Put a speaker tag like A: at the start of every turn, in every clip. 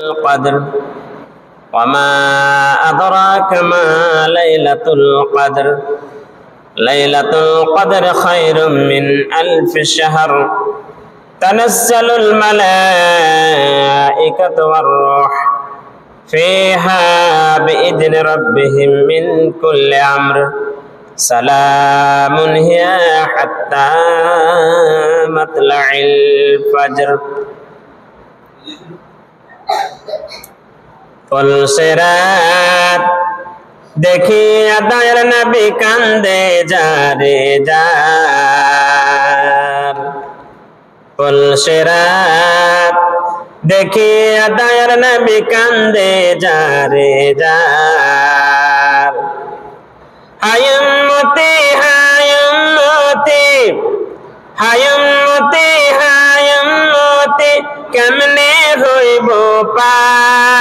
A: القدر وما أدراك ما ليلة القدر ليلة القدر خير من ألف شهر تنزل الملائكة والروح فيها بإذن ربهم من كل أمر سلام هي حتى مطلع الفجر ফুলসিরাত দেখিয়া দয়ার নবী কান্দে যারে যার ফুলসিরাত দেখিয়া দয়ার নবী কান্দে যারে যার হায়ুম্মতি হায়ুম্মতি হায়ুম্মতি হায়ুম্মতি কেমনে হইব পার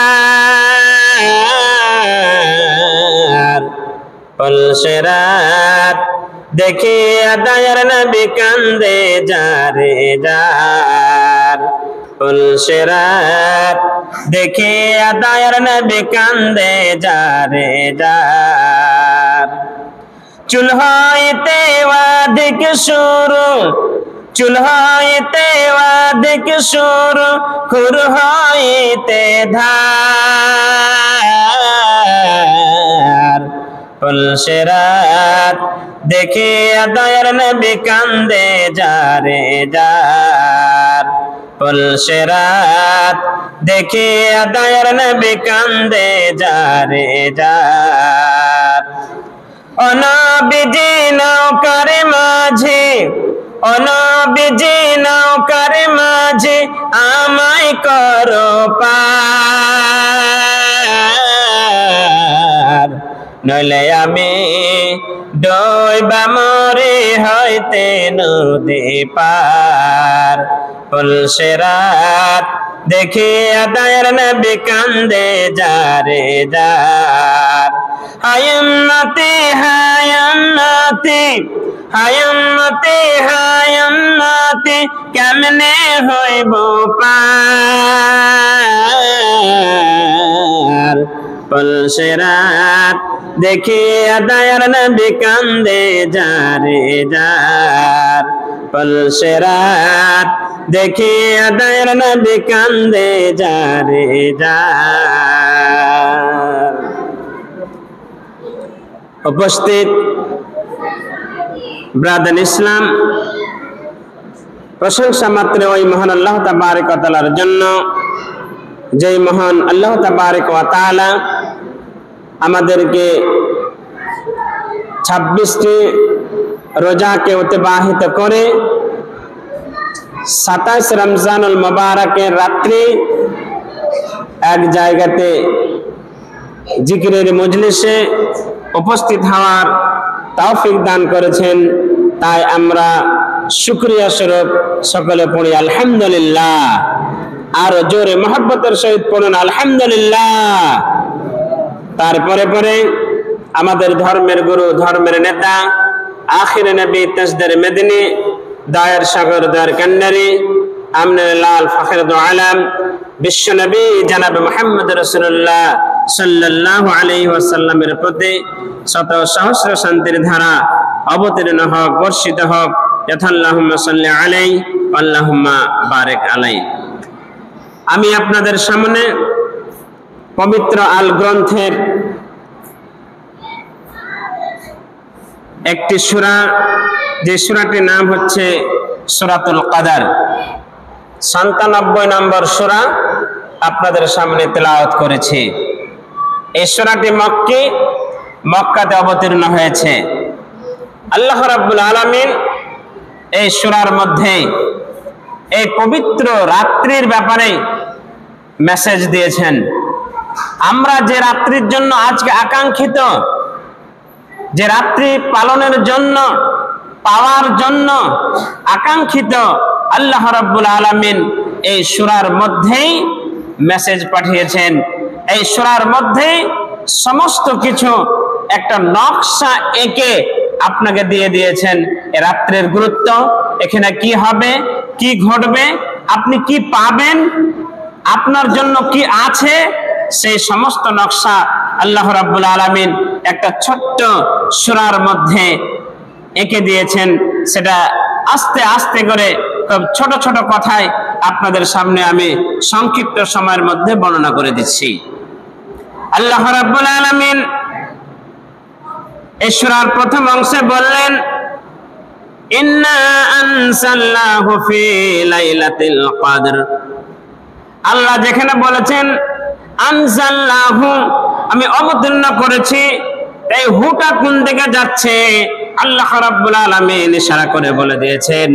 A: ফুলসিরাত দেখিয়া দয়ার নবী কান্দে যারে যার ফুলসিরাত দেখিয়া দয়ার নবী কান্দে যারে যার চুল হইতে ওয়াদিক শুরু চুল হইতে ওয়াদিক শুরু খুর হইতে ধার ফুলসিরাত দেখিয়া দয়ার নবী কান্দে যারে যার ফুলসিরাত দেখিয়া দয়ার নবী কান্দে যারে যার ও নবীজি নৌকার মাঝি ও নবীজি নৌকার মাঝি আমায় করো পার নইলে আমি ডুইবা মরি হইতে নদী পার ফুলসিরাত দেখিয়া দয়ার নবী কান্দে যারে যার হায়ুম্মতি হায়ুম্মতি হায়ুম্মতি হায়ুম্মতি কেমনে হইব পার ফুলসিরাত দেখিয়া দয়ার নবী কান্দে যারে যার ফুলসিরাত দেখিয়া দয়ার নবী কান্দে যারে যার উপস্থিত ব্রাদার ইসলাম, প্রশংসা মাত্র ওই মহান আল্লাহ তাবারক ওয়া তাআলার জন্য, যেই মহান আল্লাহ তাবারক ওয়া তাআলা আমাদেরকে 26টি রোজাকে অতিবাহিত করে 27 রমজানুল মুবারকের রাত্রি এক জায়গাতে জিকিরের মজলিসে উপস্থিত হওয়ার তৌফিক দান করেছেন। তাই আমরা শুকরিয়া স্বরূপ সকলে পড়ি আলহামদুলিল্লাহ। আর জোরে মহব্বতের সহিত পড়ুন আলহামদুলিল্লাহ। তারপরে পরে আমাদের ধর্মের গুরু, ধর্মের নেতা, আখিরে নবী তাজদার মদিনী, দায়ের সাগর দায়ের কান্নারি, আমনে লাল ফখর দু আলম, বিশ্ব নবী জনাব মুহাম্মদ রাসূলুল্লাহ সাল্লাল্লাহু আলাইহি ওয়াসাল্লামের প্রতি শত সহস্র শান্তির ধারা অবতীর্ণ হোক, বর্ষিত হোক। আল্লাহুম্মা সাল্লি আলাইহি আল্লাহুম্মা বারিক আলাইহি। আমি আপনাদের সামনে পবিত্র আল গ্রন্থের একটি সূরা, যে সূরাটির নাম হচ্ছে সূরাতুল কদর, 97 নম্বর সূরা আপনাদের সামনে তেলাওয়াত করেছি। এই সূরাটি মক্কাতে অবতীর্ণ হয়েছে। আল্লাহ রাব্বুল আলামিন এই সূরার মধ্যে এই পবিত্র রাত্রির ব্যাপারে মেসেজ দিয়েছেন। আমরা যে রাত্রির জন্য আজকে আকাঙ্ক্ষিত, যে রাত্রি পালনের জন্য, পাওয়ার জন্য আকাঙ্ক্ষিত, আল্লাহ রাব্বুল আলামিন এই সূরার মধ্যেই মেসেজ পাঠিয়েছেন। এই সূরার মধ্যেই সমস্ত কিছু একটা নকশা এঁকে আপনাকে দিয়ে দিয়েছেন। এই রাত্রের গুরুত্ব, এখানে কি হবে, কি ঘটবে, আপনি কি পাবেন, আপনার জন্য কি আছে সেই সমস্ত নকশা আল্লাহ রাব্বুল আলামিন একটা ছোট্ট সূরার মধ্যে এঁকে দিয়েছেন। সেটা আস্তে আস্তে করে খুব ছোট ছোট কথায় আপনাদের সামনে আমি সংক্ষিপ্ত সময়ের মধ্যে বর্ণনা করে দিচ্ছি। আল্লাহ রাব্বুল আলামিন এই সূরার প্রথম অংশে বললেন, ইন্না আনসালনাহু ফি লাইলাতিল কদর। আল্লাহ যেখানে বলেছেন আনসালনাহু, আমি অবতীর্ণ করেছি, এই হুটা কোন দিকে যাচ্ছে আল্লাহ রাব্বুল আলামিন ইশারা করে বলে দিয়েছেন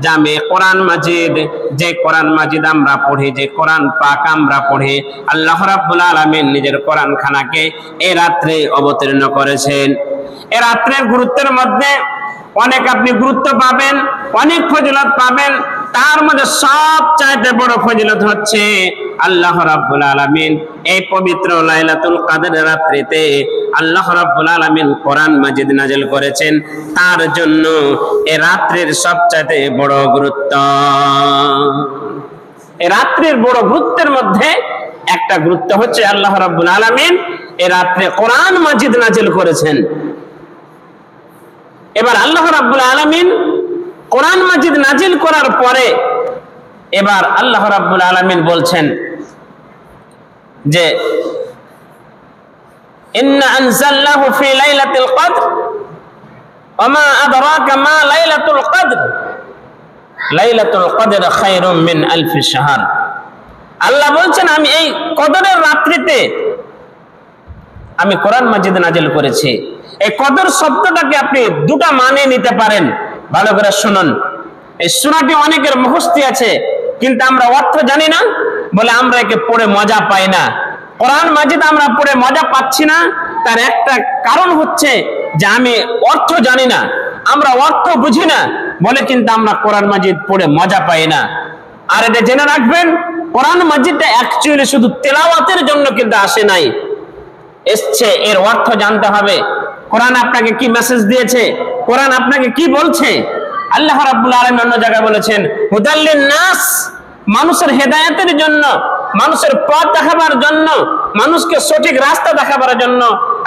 A: যে আমি কোরআন মাজিদ, যে কোরআন মাজিদ আমরা পড়ি, যে কোরআন পাক আমরা পড়ি, আল্লাহ রাব্বুল আলামিন নিজের কোরআন খানাকে এই রাত্রে অবতীর্ণ করেছেন। এই রাত্রের গুরুত্বের মধ্যে অনেক আপনি গুরুত্ব পাবেন, অনেক ফজিলত পাবেন। তার মধ্যে সবচাইতে বড় ফজিলত হচ্ছে আল্লাহ রাব্বুল আলামিন এই পবিত্র লাইলাতুল কদরের রাত্রিতে আল্লাহ রাব্বুল আলামিন কোরআন মাজিদ নাযিল করেছেন। তার জন্য এই রাত্রির সবচাইতে বড় গুরুত্ব। এই রাত্রির বড় গুরুত্বের মধ্যে একটা গুরুত্ব হচ্ছে আল্লাহ রাব্বুল আলামিন এই রাত্রে কোরআন মাজিদ নাযিল করেছেন। এবার আল্লাহ রাব্বুল আলামিন কোরআন মাজিদ নাজিল করার পরে এবার আল্লাহ রাব্বুল আলামিন বলছেন যে ইন্না আনজালনাহু ফি লাইলাতিল কদর ওয়া মা আদরাকা মা লাইলাতুল কদর লাইলাতুল কদর খায়রুম মিন আলফি শাহর। আল্লাহ বলছেন আমি এই কদরের রাত্রিতে আমি কোরআন মাজিদ নাজিল করেছি। এই কদর শব্দটাকে আপনি দুটো মানে নিতে পারেন, ভালো করে শুনুন। এই সূরাটি অনেকের মুখস্থ আছে কিন্তু আমরা অর্থ জানি না বলে আমরা একে পড়ে মজা পাই না। কোরআন মাজিদ আমরা পড়ে মজা পাচ্ছি না, তার একটা কারণ হচ্ছে যে আমি অর্থ জানি না, আমরা অর্থ বুঝি না বলে কিন্তু আমরা কোরআন মাজিদ পড়ে মজা পাই না। আর এটা জেনে রাখবেন, কোরআন মাজিদটা অ্যাকচুয়ালি শুধু তেলাওয়াতের জন্য কিন্তু আসে নাই, এসছে এর অর্থ জানতে হবে। কোরআন আপনাকে কি মেসেজ দিয়েছে, কোরআন আপনাকে কি বলছে। আল্লাহ রাব্বুল আলামিন অন্য জায়গায় বলেছেন হুদাল লিন-নাস, মানুষের হেদায়েতের জন্য, মানুষের পথ দেখাবার জন্য, মানুষকে সঠিক রাস্তা দেখাবার জন্য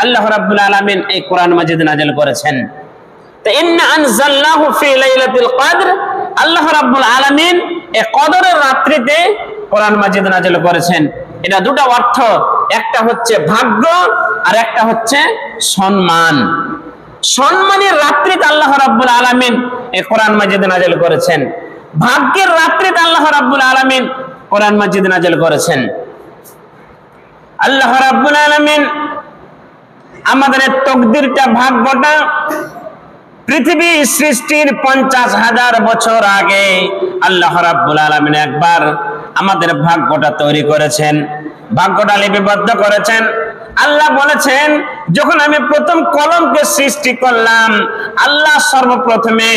A: আল্লাহ রাব্বুল আলামিন এই কোরআন মাজিদ নাযিল করেছেন। তো ইন্না আনজালনাহু ফি লাইলাতিল কদর, আল্লাহ রাব্বুল আলামিন এই কদরের রাত্রিতে কোরআন মাজিদ নাযিল করেছেন। এটা দুটো অর্থ, একটা হচ্ছে ভাগ্য আর একটা হচ্ছে সম্মান। সম্মানের রাত্রিতে আল্লাহ রাব্বুল আলামিন এই কোরআন মাজিদ নাযিল করেছেন, ভাগ্যের রাত্রিতে আল্লাহ রাব্বুল আলামিন কোরআন মাজিদ নাযিল করেছেন। আল্লাহ রাব্বুল আলামিন আমাদের তকদিরটা, ভাগ্যটা পৃথিবী সৃষ্টির 50,000 বছর আগে আল্লাহ রাব্বুল আলামিন একবার আমাদের ভাগ্যটা তৈরি করেছেন, ভাগ্যটা লিপিবদ্ধ করেছেন। আল্লাহ বলেছেন যখন আমি প্রথম কলমকে সৃষ্টি করলাম, আল্লাহ সর্বপ্রথমে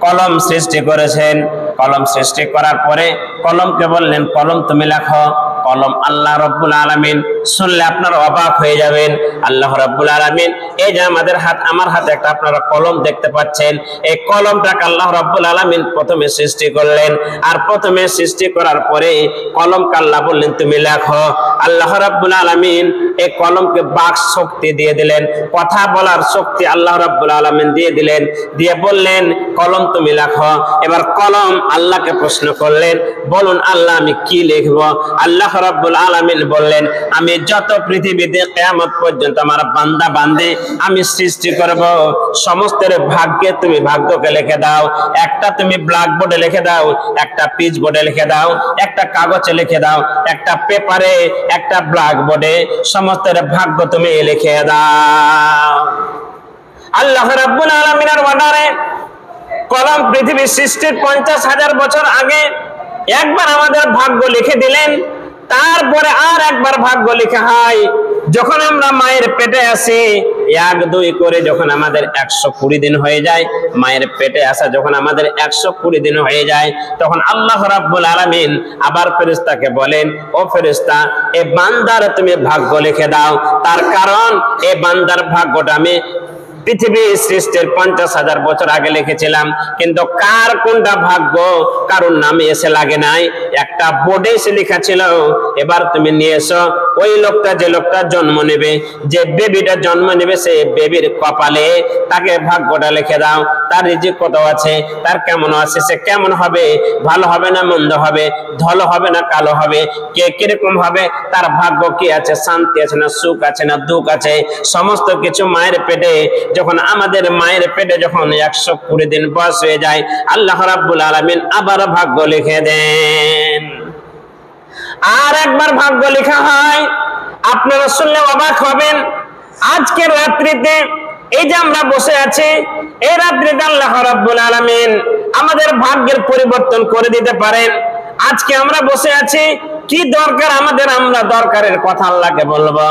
A: কলম সৃষ্টি করেছেন। কলম সৃষ্টি করার পরে কলমকে বললেন কলম তুমি লেখো। কলম আল্লাহ রাব্বুল আলামিন, শুনলে আপনারা অবাক হয়ে যাবেন। আল্লাহ রাব্বুল আলামিন এই যে আমাদের হাত, আমার হাতে একটা আপনারা কলম দেখতে পাচ্ছেন, এই কলমটাকে আল্লাহ রাব্বুল আলামিন প্রথমে সৃষ্টি করলেন। আর প্রথমে সৃষ্টি করার পরে কলমকে আল্লাহ বললেন তুমি লেখো। আল্লাহ রাব্বুল আলামিন এই কলমকে বাক শক্তি দিয়ে দিলেন, কথা বলার শক্তি আল্লাহ রাব্বুল আলামিন দিয়ে দিলেন, দিয়ে বললেন কলম তুমি লেখো। এবার কলম আল্লাহকে প্রশ্ন করলেন, বলুন আল্লাহ আমি কি লিখব? আল্লাহ রাব্বুল আলামিন বললেন আমি যত পৃথিবীতে কিয়ামত পর্যন্ত আমার বান্দা বান্দী আমি সৃষ্টি করব, সমস্তের ভাগ্যে তুমি ভাগ্যকে লিখে দাও। একটা তুমি ব্ল্যাক বোর্ডে লিখে দাও, একটা পিচ বোর্ডে লিখে দাও, একটা কাগজে লিখে দাও, একটা পেপারে, একটা ব্ল্যাক বোর্ডে সমস্তের ভাগ্য তুমি লিখে দাও। আল্লাহ রাব্বুল আলামিনের অর্ডারে কলম পৃথিবী সৃষ্টির 50,000 বছর আগে একবার আমাদের ভাগ্য লিখে দিলেন। তারপরে আর একবার ভাগ্য লেখা হয় যখন আমরা মায়ের পেটে আসি, 1 2 করে যখন আমাদের 120 দিন হয়ে যায়, মায়ের পেটে আসা যখন আমাদের 120 দিন হয়ে যায়, তখন আল্লাহ রাব্বুল আলামিন আবার ফেরেশতাকে বলেন ও ফেরেশতা এই বান্দার তুমি ভাগ্য লিখে দাও। তার কারণ এই বান্দার ভাগ্যটা আমি পৃথিবী সৃষ্টির 50,000 বছর আগে লিখেছিলাম, কিন্তু কার কোনটা ভাগ্য কারোর নামে এসে লাগে নাই, একটা বোর্ডে এসে লেখা ছিল, এবার তুমি নিয়ে এসো ওই লোকটা, যে লোকটা জন্ম নেবে, যে বেবিটা জন্ম নেবে, সে বেবির কপালে তাকে ভাগ্যটা লিখে দাও, তার রিজিক কত আছে, তার কেমন আছে, সে কেমন হবে, ভালো হবে না মন্দ হবে, ধলো হবে না কালো হবে, কে কিরকম হবে, তার ভাগ্য কি আছে, শান্তি আছে না সুখ আছে না দুঃখ আছে, সমস্ত কিছু মায়ের পেটে, যখন আমাদের মায়ের পেটে যখন 120 দিন বয়স হয়ে যায়, আল্লাহ রাব্বুল আলামিন আবার ভাগ্য লিখে দেন। আর একবার ভাগ্য লেখা হয়, আপনারা শুনলে অবাক হবেন। আজকের রাত্রিতে এই যে আমরা বসে আছি, এই রাত্রিতে আল্লাহ রাব্বুল আলামিন আমাদের ভাগ্যের পরিবর্তন করে দিতে পারেন। আজকে আমরা বসে আছি, কি দরকার আমাদের, আমরা দরকারের কথা আল্লাহকে বলবো,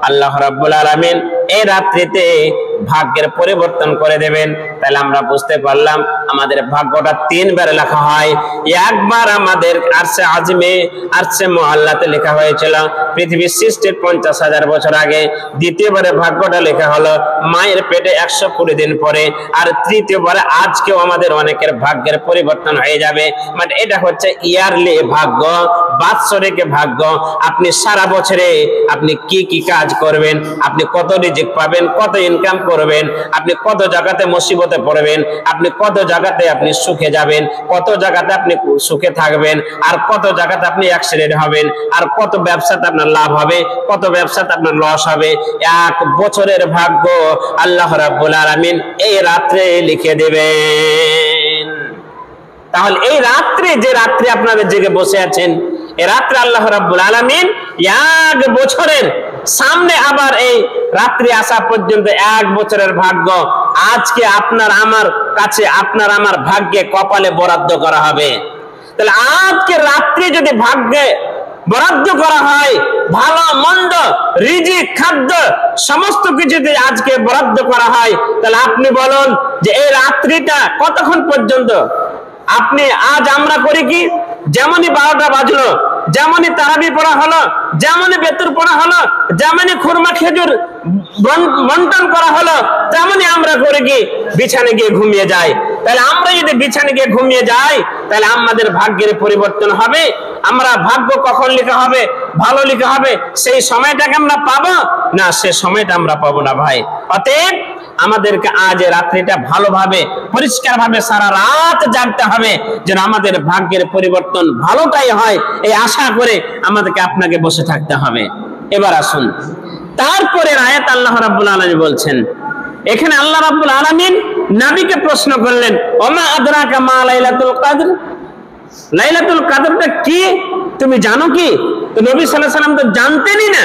A: আল্লাহ রাব্বুল আলামিন এই রাত্রিতে ভাগ্যের পরিবর্তন করে দেবেন। তাহলে আমরা বুঝতে পারলাম আমাদের ভাগ্যটা 3 বার লেখা হয়। একবার আমাদের আরশে আজিমে, আরশে মুআল্লাতে লেখা হয়েছিল পৃথিবীর সৃষ্টির 50,000 বছর আগে। দ্বিতীয়বারে ভাগ্যটা লেখা হলো মায়ের পেটে 120 দিন পরে। আর তৃতীয়বারে আজকেও আমাদের অনেকের ভাগ্যের পরিবর্তন হয়ে যাবে। মানে এটা হচ্ছে ইয়ারলি ভাগ্য, বাৎসরিক ভাগ্য। আপনি সারা বছরে আপনি কি কি কাজ করবেন, আপনি কত রিজিক পাবেন, কত ইনকাম করবেন, আপনি কত জায়গাতে মুসিবতে পড়বেন, আপনি কত জায়গাতে আপনি সুখে যাবেন, কত জায়গাতে আপনি সুখে থাকবেন, আর কত জায়গাতে আপনি অ্যাক্সিডেন্ট হবেন, আর কত ব্যবসাতে আপনার লাভ হবে, কত ব্যবসাতে আপনার লস হবে। 1 বছরের ভাগ্য আল্লাহ রাব্বুল আলামিন এই রাত্রে লিখে দেবেন। তাহলে এই রাত্রে, যে রাত্রে আপনারা জেগে বসে আছেন, এই রাত্রে আল্লাহ রাব্বুল আলামিন 1 বছরের সামনে আবার এই রাত্রি আসা পর্যন্ত 1 বছরের ভাগ্য আজকে আপনার আমার কাছে, আপনার আমার ভাগ্যে কপালে বরাদ্দ করা হবে। তাহলে আজকে রাত্রি যদি ভাগ্যে বরাদ্দ করা হয়, ভালো মন্দ রিজিক খাদ্য সমস্ত কিছুতে আজকে বরাদ্দ করা হয়, তাহলে আপনি বলুন যে এই রাত্রিটা কতক্ষণ পর্যন্ত আপনি, আজ আমরা করি কি, যেমনই 12টা বাজলো, যেমনই তারাবি পড়া হলো, যেমনই বেতুর পড়া হলো, যেমনই খুরমা খেজুর বন্টন করা হলো, তেমনই আমরা করে কি বিছানে গিয়ে ঘুমিয়ে যাই। তাহলে আমরা যদি বিছানে গিয়ে ঘুমিয়ে যাই, তাহলে আমাদের ভাগ্যের পরিবর্তন হবে। আমরা ভাগ্য কখন লেখা হবে, ভালো লেখা হবে, সেই সময়টাকে আমরা পাবো না, সে সময়টা আমরা পাবো না ভাই। অতএব আমাদেরকে আজ রাত্রিটা ভালোভাবে পরিষ্কার ভাবে সারা রাত জাগতে হবে, যেন আমাদের ভাগ্যের পরিবর্তন ভালোটাই হয়, এই আশা করে আমাদেরকে আপনাকে বসে থাকতে হবে। এবার আসুন, তারপরে আয়াত আল্লাহ রাব্বুল আলামিন বলছেন, এখানে আল্লাহ রাব্বুল আলামিন নবীকে প্রশ্ন করলেন, ওমা আদরাকা মা লাইলাতুল কদর, লাইলাতুল কদরটা কি তুমি জানো কি? তো নবী সাল্লাল্লাহু আলাইহি সাল্লাম তো জানতেনই না।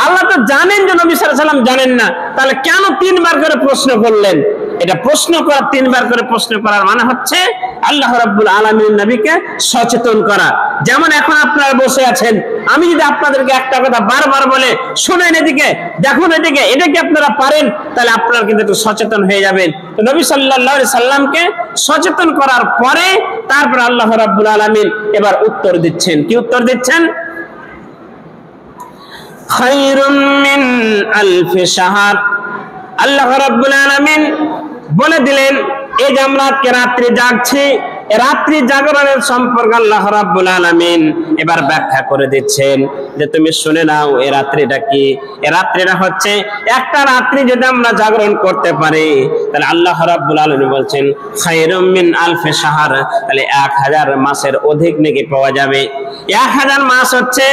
A: আল্লাহ তো জানেন যে নবী সাল্লাল্লাহু আলাইহি সাল্লাম জানেন না, তাহলে কেন 3 বার করে প্রশ্ন করলেন? এটা প্রশ্ন করা, 3 বার করে প্রশ্ন করার মানে হচ্ছে আল্লাহ রাব্বুল আলামিন নবীকে সচেতন করা। যেমন এখন আপনারা বসে আছেন, আমি যদি আপনাদেরকে একটা কথা বারবার বলে, শুনেন এদিকে, দেখুন এদিকে, এটা কি আপনারা পারেন, তাহলে আপনারা কিন্তু একটু সচেতন হয়ে যাবেন। তো নবী সাল্লাল্লাহু আলাইহি সাল্লামকে সচেতন করার পরে তারপর আল্লাহ রাব্বুল আলামিন এবার উত্তর দিচ্ছেন। কি উত্তর দিচ্ছেন? খায়রুম মিন আলফি শাহর। আল্লাহ রাব্বুল আলামিন বলে দিলেন, এই যে আমরা আজকে রাত্রি জাগছি, রাত্রি জাগরণের সম্পর্কে আল্লাহ রাব্বুল আলামিন এবার ব্যাখ্যা করে দিচ্ছেন যে তুমি শুনে নাও এই রাত্রিটা কি। এই রাত্রিটা হচ্ছে, একটা রাত্রি যদি আমরা জাগরণ করতে পারি, তাহলে আল্লাহ রাব্বুল আলামিন বলছেন খায়রুম মিন আলফি শাহর, তাহলে 1000 মাসের অধিক নেকি পাওয়া যাবে। 1000 মাস হচ্ছে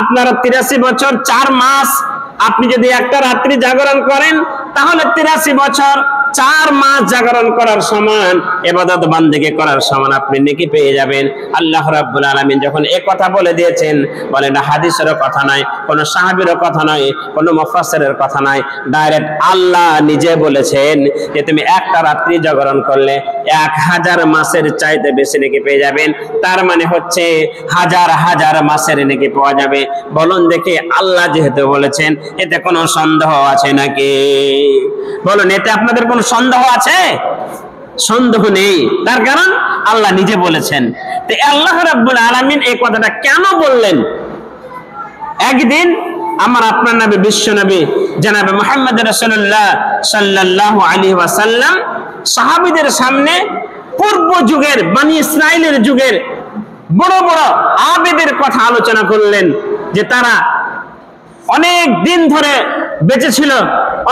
A: আপনার 83 বছর 4 মাস। আপনি যদি একটা রাত্রি জাগরণ করেন, তাহলে 83 বছর 4 মাস জাগরণ করার সমান, ইবাদত বান্দেগি করার সমান আপনি নেকি পেয়ে যাবেন। আল্লাহ রাব্বুল আলামিন যখন এই কথা বলে দিয়েছেন, বলে না হাদিসেরও কথা নয়, কোনো সাহাবীরও কথা নয়, কোনো মুফাসসিরের কথা নয়, ডাইরেক্ট আল্লাহ নিজে বলেছেন যে তুমি একটা রাত্রি জাগরণ করলে 1000 মাসের চাইতে বেশি নেকি পেয়ে যাবেন। তার মানে হচ্ছে 1000 মাসের নেকি পাওয়া যাবে। বলুন দেখি, আল্লাহ যেহেতু বলেছেন, এতে কোনো সন্দেহ আছে নাকি? বলুন, এতে আপনাদের কোনো সন্দেহ আছে? সন্দেহ নেই। তার কারণ আল্লাহ নিজে বলেছেন। তো আল্লাহ রাব্বুল আলামিন এই কথাটা কেন বললেন? একদিন আমার আপনার নবী বিশ্ব নবী জনাবে মুহাম্মদ রাসূলুল্লাহ সাল্লাল্লাহু আলাইহি ওয়াসাল্লাম সাহাবীদের সামনে পূর্ব যুগের বনি ইসরাইলের যুগের বড় বড় আবেদের কথা আলোচনা করলেন, যে তারা অনেক দিন ধরে বেঁচে ছিল,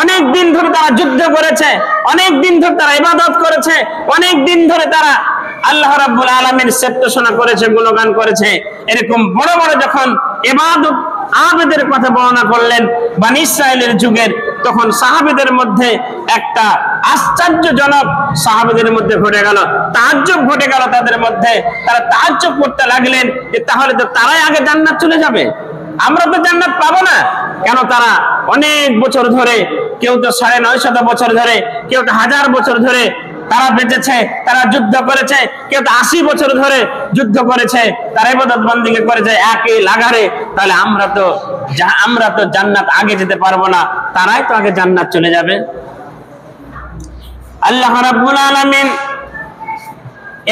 A: অনেক দিন ধরে তারা যুদ্ধ করেছে, অনেক দিন ধরে তারা ইবাদত করেছে, অনেক দিন ধরে তারা আল্লাহ রাব্বুল আলামিনের সেপ্তশনা করেছে, গুণগান করেছে। এরকম বড় বড় যখন ইবাদত আবেদের কথা বর্ণনা করলেন বনি ইসরাইলের যুগের, তখন সাহাবীদের মধ্যে একটা আশ্চর্যজনক সাহাবীদের মধ্যে ঘটে গেল, তাজ্জুব ঘটে গেল তাদের মধ্যে। তারা তাজ্জুব করতে লাগলেন যে তাহলে তো তারাই আগে জান্নাত চলে যাবে, আমরা তো জান্নাত পাবো না কেন? তারা অনেক বছর ধরে, কেউ তো 950 বছর ধরে, কেউ তো 1000 বছর ধরে তারা বেঁচেছে, তারা যুদ্ধ করেছে, কেউ তো 80 বছর ধরে যুদ্ধ করেছে, তারা ইবাদত বন্দেগী করেছে একই লাগারে। তাহলে আমরা তো জান্নাত আগে যেতে পারবো না, তারাই তো আগে জান্নাত চলে যাবে। আল্লাহ রাব্বুল আলামিন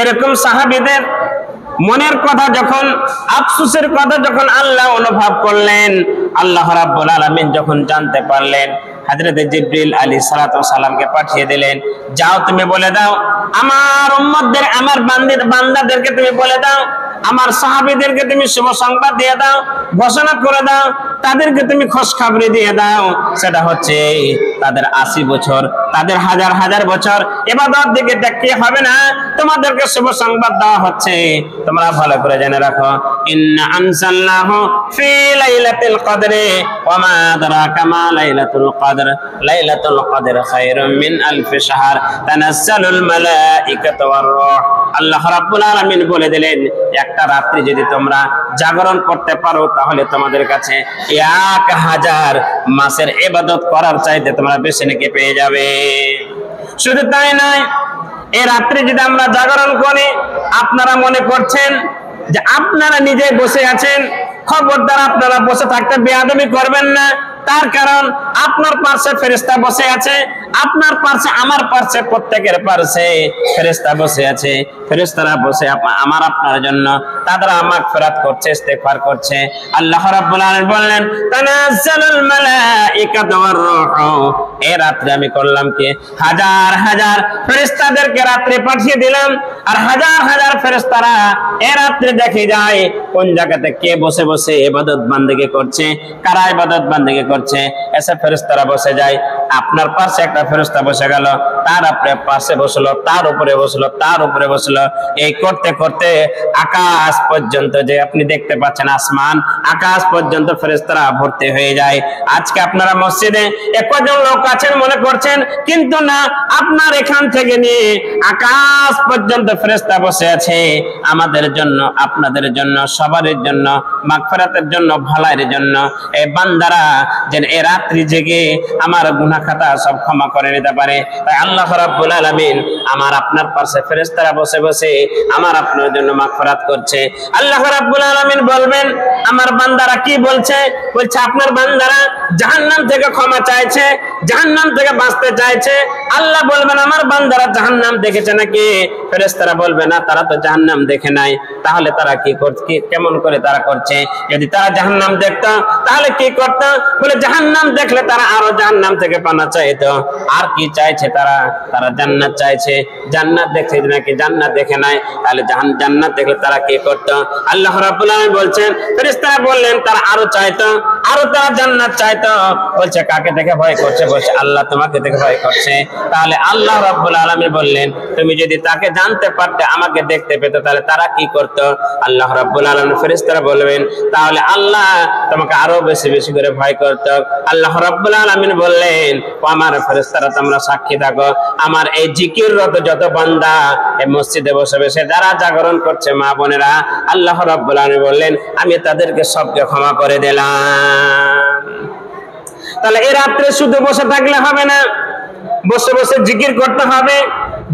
A: এরকম সাহাবীদের মনের কথা যখন, আফসোসের কথা যখন আল্লাহ অনুভব করলেন, আল্লাহ রাব্বুল আলামিন যখন জানতে পারলেন, হযরত জিবরিল আলাইহিস সালাতু ওয়াস সালামকে পাঠিয়ে দিলেন, যাও তুমি বলে দাও আমার উম্মতদের, আমার বান্দাদেরকে তুমি বলে দাও, আমার সাহাবীদেরকে তুমি শুভ সংবাদ দিয়ে দাও, ঘোষণা করে দাও, তাদেরকে তুমি খোঁজখবরি দিয়ে দাও, সেটা হচ্ছে তাদের 80 বছর, তাদের হাজার হাজার বছর ইবাদত দিকে দেখতে হবে না, তোমাদেরকে শুভ সংবাদ দেওয়া হচ্ছে। তোমরা ভালো করে জেনে রাখো, ইন্না আনজালনাহু ফি লাইলাতিল কদরে ওয়া মা আদরাকা মা লাইলাতুল কদর, লাইলাতুল কদর খায়রুম মিন আলফি শাহর তানাজ্জালুল মালাইকাতু ওয়ার রূহ। আল্লাহ রাব্বুল আলামিন বলে দিলেন, একটা রাত্রি যদি তোমরা জাগরণ করতে পারো তাহলে তোমাদের কাছে 1000 মাসের ইবাদত করার চাইতে তোমরা বেশি নাকি পেয়ে যাবে। শুধু তাই নয়, এই রাত্রি যদি আমরা জাগরণ করি, আপনারা মনে করছেন যে আপনারা নিজে বসে আছেন, খবরদার আপনারা বসে থাকতে বেয়াদবি করবেন না। তার কারণ আপনার পাশে ফেরেশতা বসে আছে, আপনার পাশে, আমার পাশে, প্রত্যেকের পাশে ফেরেশতা বসে আছে। ফেরেশতারা বসে আমার আপনার জন্য তারা মাগফিরাত করছে, ইস্তেগফার করছে। আল্লাহ রাব্বুল আলামিন বললেন, তানাজ্জালুল মালাইকাতু ওয়ার রূহ, এই রাত্রে আমি করলাম কি, হাজার হাজার ফেরেশতাদেরকে রাত্রে পাঠিয়ে দিলাম, আর হাজার হাজার ফেরেশতারা এই রাত্রে দেখে যায় কোন জায়গাতে কে বসে বসে ইবাদত বান্দেগি করছে, কারা ইবাদত বান্দেগি করছে। এসে ফেরেশতারা বসে যায়, আপনার পাশে একটা ফেরেশতা বসে গেল, তার পাশে বসলো, তার উপরে বসলো, তার উপরে বসলো। এই করতে করতে আকাশ পর্যন্ত, যে আপনি দেখতে পাচ্ছেন আসমান, আকাশ পর্যন্ত ফেরেশতারা ভর্তি হয়ে যায়। আজকে আপনারা মসজিদে কজন লোক আছেন মনে করছেন, কিন্তু না, আপনার এখান থেকে নিয়ে আকাশ পর্যন্ত ফেরেশতা বসে আছে আমাদের জন্য, আপনাদের জন্য, সবার জন্য, মাগফিরাতের জন্য, ভালাইয়ের জন্য। এই বান্দারা যেন এই রাত্রি জেগে আমার গুনাহ খাতা সব ক্ষমা করে নিতে পারে। তাই আল্লাহ রাব্বুল আলামিন আমার আপনার পাশে ফেরেশতারা বসে বসে আমার আপনার জন্য মাগফিরাত করছে। আল্লাহ রাব্বুল আলামিন বলবেন, আমার বান্দারা কি বলছে? বলছে আপনার বান্দারা জাহান্নাম থেকে ক্ষমা চাইছে, জাহান্নাম থেকে বাঁচতে চাইছে। আল্লাহ বলবেন, আমার বান্দারা জাহান্নাম দেখেছে নাকি? ফেরেশতারা বলবে না, তারা তো জাহান্নাম দেখে নাই। তাহলে তারা কি করছে, কেমন করে তারা করছে? যদি তারা জাহান্নাম দেখতো তাহলে কি করত? বলে জাহান্নাম দেখলে তারা আরো জাহান্নাম থেকে পানা চাইতো। আর কি চাইছে তারা? তারা জান্নাত চাইছে। জান্নাত দেখছে নাকি? জান্নাত দেখে নাই। তাহলে জান্নাত দেখলে তারা কি করত? আল্লাহ রাব্বুল আলামিন বলছেন, ফেরেশতারা বললেন তারা আরো চাইতো, আরো তারা জান্নাত চাইতো। বলছে কাকে দেখে ভয় করছে? বলছে আল্লাহ তোমাকে দেখে ভয় করছে। তাহলে আল্লাহ রাব্বুল আলামিন বললেন, তুমি যদি তাকে জানতে পারতে, আমাকে দেখতে পেতে, তাহলে তারা কি করত? আল্লাহ রাব্বুল আলামিন, ফেরেশতারা বলবেন তাহলে আল্লাহ তোমাকে আরো বেশি বেশি করে ভয় করত। আল্লাহ রাব্বুল আলামিন বললেন, ও আমার ফেরেশতারা তোমরা সাক্ষী থাকো, আমার এই জিকিররত যত বান্দা এই মসজিদে বসে বসে যারা জাগরণ করছে, মা বোনেরা, আল্লাহ রাব্বুল আলামিন বললেন আমি তাদেরকে সবকে ক্ষমা করে দিলাম। তাহলে এই রাত্রে শুধু বসে থাকলে হবে না, বসে বসে জিকির করতে হবে,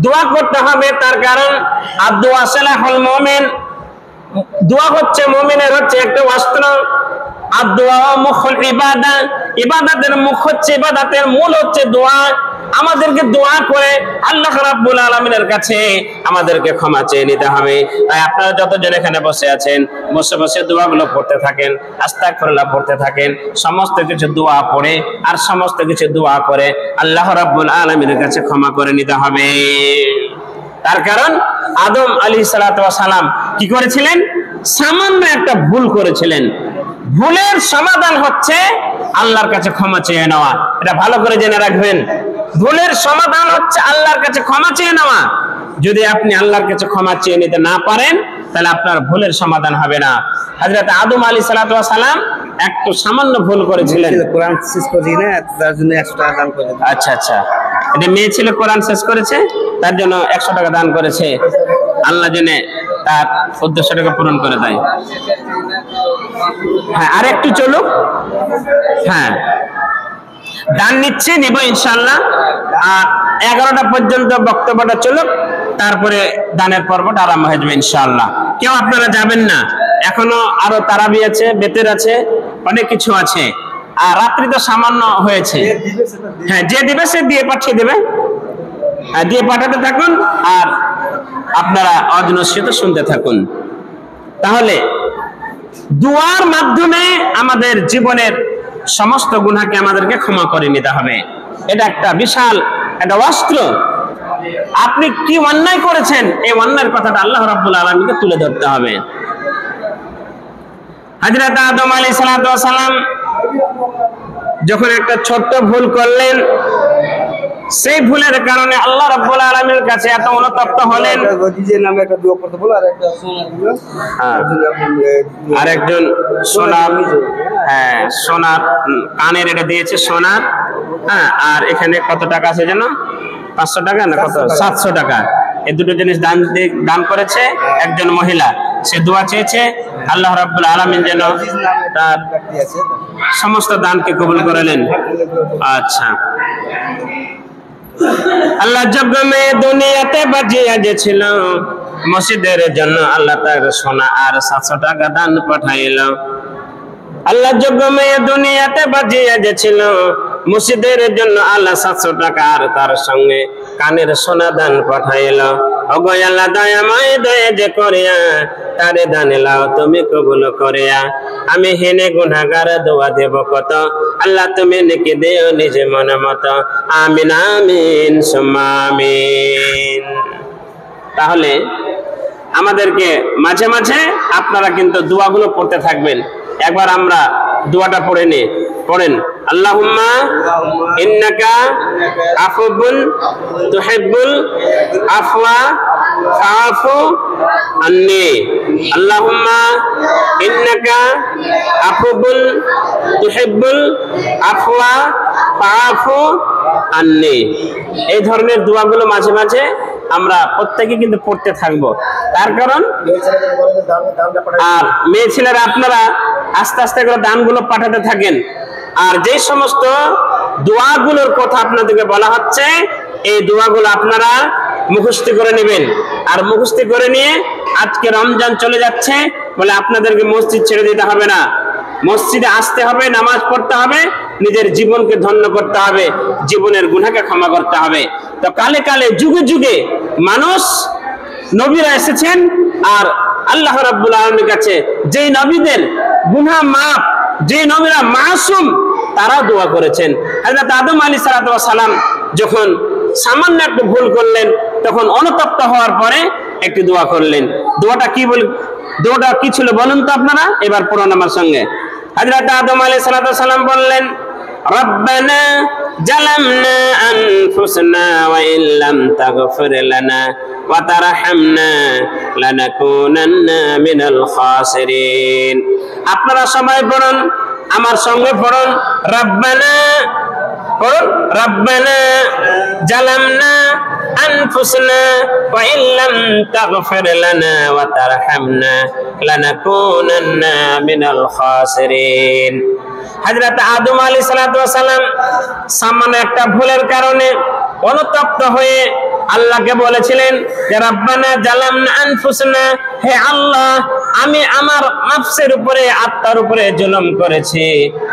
A: দোয়া করতে হবে। তার কারণ আর দোয়া সালাহুল মুমিন, দোয়া হচ্ছে মুমিনের হচ্ছে একটা অস্ত্র। আর দোয়া মুখুল ইবাদা, ইবাদতের মুখ হচ্ছে, ইবাদতের মূল হচ্ছে দোয়া। আমাদেরকে দোয়া করে আল্লাহ রাব্বুল আলামিনের কাছে আমাদেরকে ক্ষমা চেয়ে নিতে হবে। তাই আপনারা যতজন এখানে বসে আছেন, বসে বসে দোয়াগুলো পড়তে থাকেন, আস্তাগফিরুল্লাহ পড়তে থাকেন। সমস্ত কিছু দোয়া পড়ে আর সমস্ত কিছু দোয়া করে আল্লাহ রাব্বুল আলামিনের কাছে ক্ষমা করে নিতে হবে। তার কারণ আদম আলাইহিস সালাতু ওয়াস সালাম কি করেছিলেন? সামান্য একটা ভুল করেছিলেন। ভুলের সমাধান হচ্ছে আল্লাহর কাছে ক্ষমা চেয়ে নেওয়া। এটা ভালো করে জেনে রাখবেন। ভুলের সমাধান হচ্ছে আল্লাহর কাছে ক্ষমা চেয়ে নেওয়া। যদি আপনি আল্লাহর কাছে ক্ষমা চেয়ে নিতে না পারেন, তাহলে আপনার ভুলের সমাধান হবে না। হযরত আদম আলাইহিস সালাতু ওয়াস সালাম একটু সামান্য ভুল করেছিলেন।
B: কোরআন শেষ করি না, তার জন্য 100 টাকা দান করে।
A: আচ্ছা আচ্ছা, এটা মেয়ে ছেলে কোরআন শেষ করেছে, তার জন্য 100 টাকা দান করেছে। আল্লাহ জেনে তার উদ্দেশ্যটাকে পূরণ করে দেয়। হ্যাঁ, আর একটু চলুক। হ্যাঁ, দান নিচ্ছে, নিব ইনশাআল্লাহ। আর 11টা পর্যন্ত বক্তব্যটা চলুক, তারপরে দানের পর্বটা আরম্ভ হয়ে যাবে ইনশাআল্লাহ। কেউ আপনারা যাবেন না, এখনো আরো তারাবি আছে, বেতের আছে, অনেক কিছু আছে। আর রাত্রি তো সামান্য হয়েছে। হ্যাঁ, যে দিবে সে দিয়ে পাঠিয়ে দেবে, দিয়ে পাঠাতে থাকুন আর আপনারা অজনস্যিত শুনতে থাকুন। তাহলে দুয়ার মাধ্যমে আমাদের জীবনের সমস্ত গুনাহকে আমাদেরকে ক্ষমা করে নিতে হবে। এটা একটা বিশাল একটা অস্ত্র। আপনি কি অন্যায় করেছেন, এই অন্যায়ের কথাটা আল্লাহ রাব্বুল আলামিনকে তুলে ধরতে হবে। হযরত আদম আলাইহিস সালাতু ওয়াস সালাম যখন একটা ছোট্ট ভুল করলেন, সেই ভুলের কারণে আল্লাহ রাব্বুল আলামিনের কাছে এত অনুতপ্ত হলেন।
B: গদিজের নামে একটা দোয়া করতে বলো, আর একটা সোনা দিল,
A: আর একজন সোনার, হ্যাঁ সোনার কানের এটা দিয়েছে সোনার। হ্যাঁ, আর এখানে কত টাকা আছে যেন, 500 টাকা না কত, 700 টাকা। এই দুটো জিনিস দান করেছে একজন মহিলা। সে দোয়া চেয়েছে আল্লাহ রাব্বুল আলামিন যেন তার সমস্ত দানকে কবুল করলেন। আচ্ছা, আল্লাহ জগমে দুনিয়াতে বাজিয়া গেছিল মসজিদের জন্য, আল্লাহ তার সোনা আর 700 টাকা দান পাঠাইল। আল্লাহ জগমে দুনিয়াতে বাজিয়া গেছিল মসজিদের জন্য, আল্লাহ 700 টাকা আর তার সঙ্গে কানের সোনা দান পাঠাইল। ওগো আল্লাহ দয়াময় দয়া যে করিয়া তারে দান লাও তুমি কবুল করিয়া। আমি হেনে গুনাহগার দোয়া দেব কত, আল্লাহ তুমি নেকি দেও নিজে মন মতো। আমিন আমিন সুম্মা আমিন। তাহলে আমাদেরকে মাঝে মাঝে আপনারা কিন্তু দোয়াগুলো পড়তে থাকবেন। একবার আমরা দোয়াটা পড়ে নি, পড়েন। আল্লাহুম্মা ইন্নাকা আফুবুন তুহিব্বুল আফওয়া ফাআফু আন্নি। আল্লাহুম্মা ইন্নাকা আফুবুন তুহিব্বুল আফওয়া ফাআফু আন্নি। এই ধরনের দোয়াগুলো মাঝে মাঝে আমরা প্রত্যেকে কিন্তু পড়তে থাকবো। তার কারণ, আর মেয়ে ছেলেরা আপনারা আস্তে আস্তে করে দানগুলো পাঠাতে থাকেন। আর যে সমস্ত দোয়াগুলোর কথা আপনাদেরকে বলা হচ্ছে, এই দোয়াগুলো আপনারা মুখস্থ করে নেবেন। আর মুখস্থ করে নিয়ে, আজকে রমজান চলে যাচ্ছে বলে আপনাদেরকে মসজিদ ছেড়ে দিতে হবে না, মসজিদে আসতে হবে, নামাজ পড়তে হবে, নিজের জীবনকে ধন্য করতে হবে, জীবনের গুনাহকে ক্ষমা করতে হবে। তো কালে কালে যুগে যুগে মানুষ, নবীরা এসেছেন, আর আল্লাহ রাব্বুল আলামিনের কাছে যেই নবীদের গুনাহ মাফ, যে নবীরা মাসুম, তারা দোয়া করেছেন। হযরত আদম আলাইহিস সালাতু ওয়াস সালাম যখন সামান্য একটু ভুল করলেন, তখন অনুতপ্ত হওয়ার পরে একটি দোয়া করলেন। দোয়াটা কি ছিল বলুন তো আপনারা, এবার পড়ুন আমার সঙ্গে। হযরত আদম আলাইহিস সালাতু ওয়াস সালাম বললেন, রব্বানা জালামনা আনফুসানা ওয়া ইল্লাম তাগফির লানা ওয়া তারহামনা লানাকুনান্না মিনাল খাসিরিন। আপনারা সবাই পড়ুন, আমার সঙ্গে পড়ুন। রব্বানা, পড়ুন। রব্বানা জালামনা আনফুসানা ওয়া ইল্লাম তাগফির লানা ওয়া তারহামনা লানাকুনান্না মিনাল খাসিরিন। হযরত আদম আলাইহিস সালাতু ওয়াস সালাম সামান্য একটা ভুলের কারণে অনুতপ্ত হয়ে আল্লাহকে বলেছিলেন যে রব্বানা জালামনা আনফুসানা, হে আল্লাহ আমি আমার নফসের উপরে আত্মার উপরে জুলুম করেছি,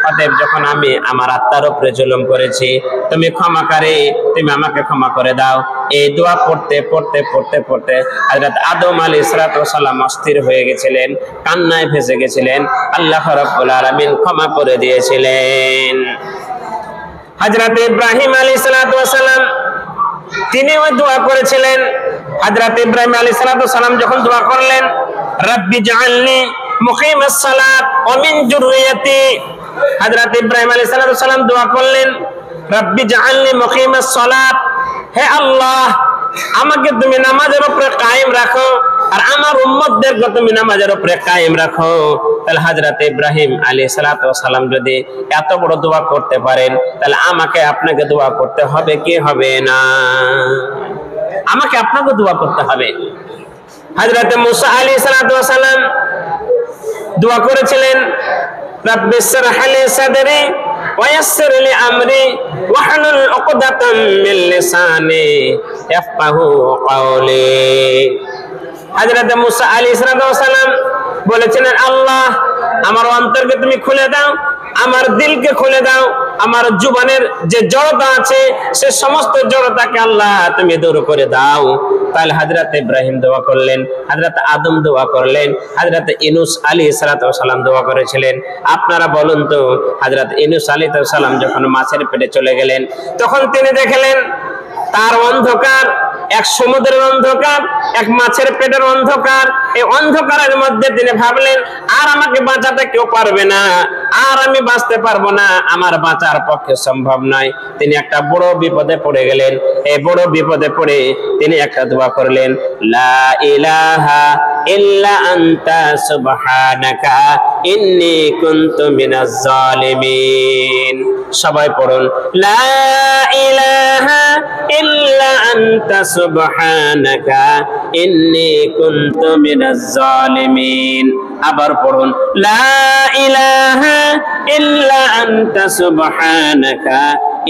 A: অতএব যখন আমি আমার আত্মার উপরে জুলুম করেছি তুমি ক্ষমাকারী, তুমি আমাকে ক্ষমা করে দাও। এই দোয়া পড়তে পড়তে পড়তে পড়তে হযরত আদম আলাইহিস সালাতু ওয়াস সালাম অস্থির হয়ে গেছিলেন, কান্নায় ভেসে গেছিলেন। আল্লাহ রাব্বুল আলামিন ক্ষমা করে দিয়েছিলেন। হযরত ইব্রাহিম আলাইহিস সালাতু ওয়াস সালাম তিনি ওই দোয়া করেছিলেন। হযরত ইব্রাহিম আলাইহিস সালাতু ওয়াস সালাম যখন দোয়া করলেন রব্বি জাআলনি মুকিমাস সালাত ওয়া মিন যুররিয়াতি, হযরত ইব্রাহিম আলাইহিস সালাতু ওয়াস সালাম দোয়া করলেন রব্বি জাআলনি মুকিমাস সালাত, হে আল্লাহ আমাকে তুমি নামাজের উপরে কায়েম রাখো আর আমার উম্মতদেরকে তুমি নামাজের উপরে কায়েম রাখো। তাহলে হযরত ইব্রাহিম আলাইহিস সালাতু ওয়াস সালাম যদি এত বড় দোয়া করতে পারেন, তাহলে আমাকে আপনাকে দোয়া করতে হবে কি হবে না? আমাকে আপনাকে দোয়া করতে হবে। হযরত মুসা আলাইহিস সালাতু ওয়াস সালাম দোয়া করেছিলেন রব্বি ইশরাহ লি সাদরি ওয়া ইয়াসসির লি আমরি ওয়াহলুল উকদাতাম মিন লিসানি ইয়াফকাহু কওলি। হযরত মুসা আলাইহিস সালাম বলেছিলেন আল্লাহ আমার অন্তরকে তুমি খুলে দাও, আমার দিলকে খুলে দাও, আমার জুবানের যে জড়তা আছে সে সমস্ত জড়তাকে আল্লাহ তুমি দূর করে দাও। তাহলে হযরত ইব্রাহিম দোয়া করলেন, হযরত আদম দোয়া করলেন, হযরত ইউনূস আলাইহিস সালাম দোয়া করেছিলেন। আপনারা বলুন তো হযরত ইউনূস আলাইহিস সালাম যখন মাছের পেটে চলে গেলেন তখন তিনি দেখলেন তার অন্ধকার, এক সমুদ্রের অন্ধকার, এক মাছের পেটের অন্ধকার। এই অন্ধকারের মধ্যে তিনি ভাবলেন আর আমাকে বাঁচাতে কেউ পারবে না, আর আমি বাঁচতে পারবো না, আমার বাঁচার পক্ষে সম্ভব নয়। তিনি একটা বড় বিপদে পড়ে গেলেন। এই বড় বিপদে পড়ে তিনি একটা দোয়া করলেন লা ইলাহা ইল্লা আনতা সুবহানাকা ইন্নী কুনতু মিনাজ জালিমিন। সবাই পড়ুন লা ইলাহা ইল্লা আনতা সুবহানাকা ইন্নী কুনতু মিনাজ জালিমিন। আবার পড়ুন লা ইলাহা ইল্লা আনতা সুবহানাকা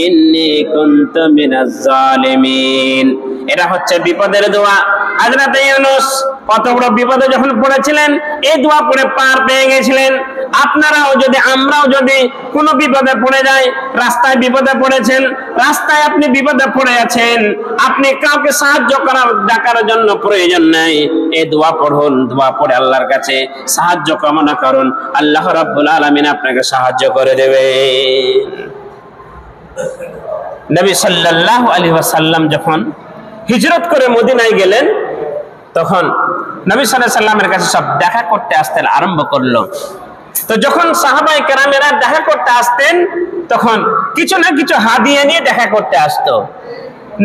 A: ইন্নী কুনতু মিনাজ জালিমিন। এটা হচ্ছে বিপদের দোয়া। হযরত ইউনূস কত বড় বিপদে যখন পড়েছিলেন এই দোয়া পড়ে পার পেয়ে গেছিলেন। আপনারাও যদি, আমরাও যদি কোনো বিপদে পড়ে যাই, রাস্তায় বিপদে পড়েছেন, রাস্তায় আপনি বিপদে পড়ে আছেন, আপনি কাউকে সাহায্য করার ডাকার জন্য প্রয়োজন নাই, এই দোয়া পড়ুন। দোয়া পড়ে আল্লাহর কাছে সাহায্য কামনা করুন, আল্লাহ রাব্বুল আলামিন আপনাকে সাহায্য করে দেবে। নবী সাল্লাল্লাহু আলাইহি ওয়াসাল্লাম যখন হিজরত করে মদিনায় গেলেন তখন নবী সাল্লাল্লাহু আলাইহি ওয়াসাল্লামের কাছে সব দেখা করতে আসতেন আরম্ভ করলো। তো যখন সাহাবায়ে কেরামেরা দেখা করতে আসতেন তখন কিছু না কিছু হাদিয়া নিয়ে দেখা করতে আসতো।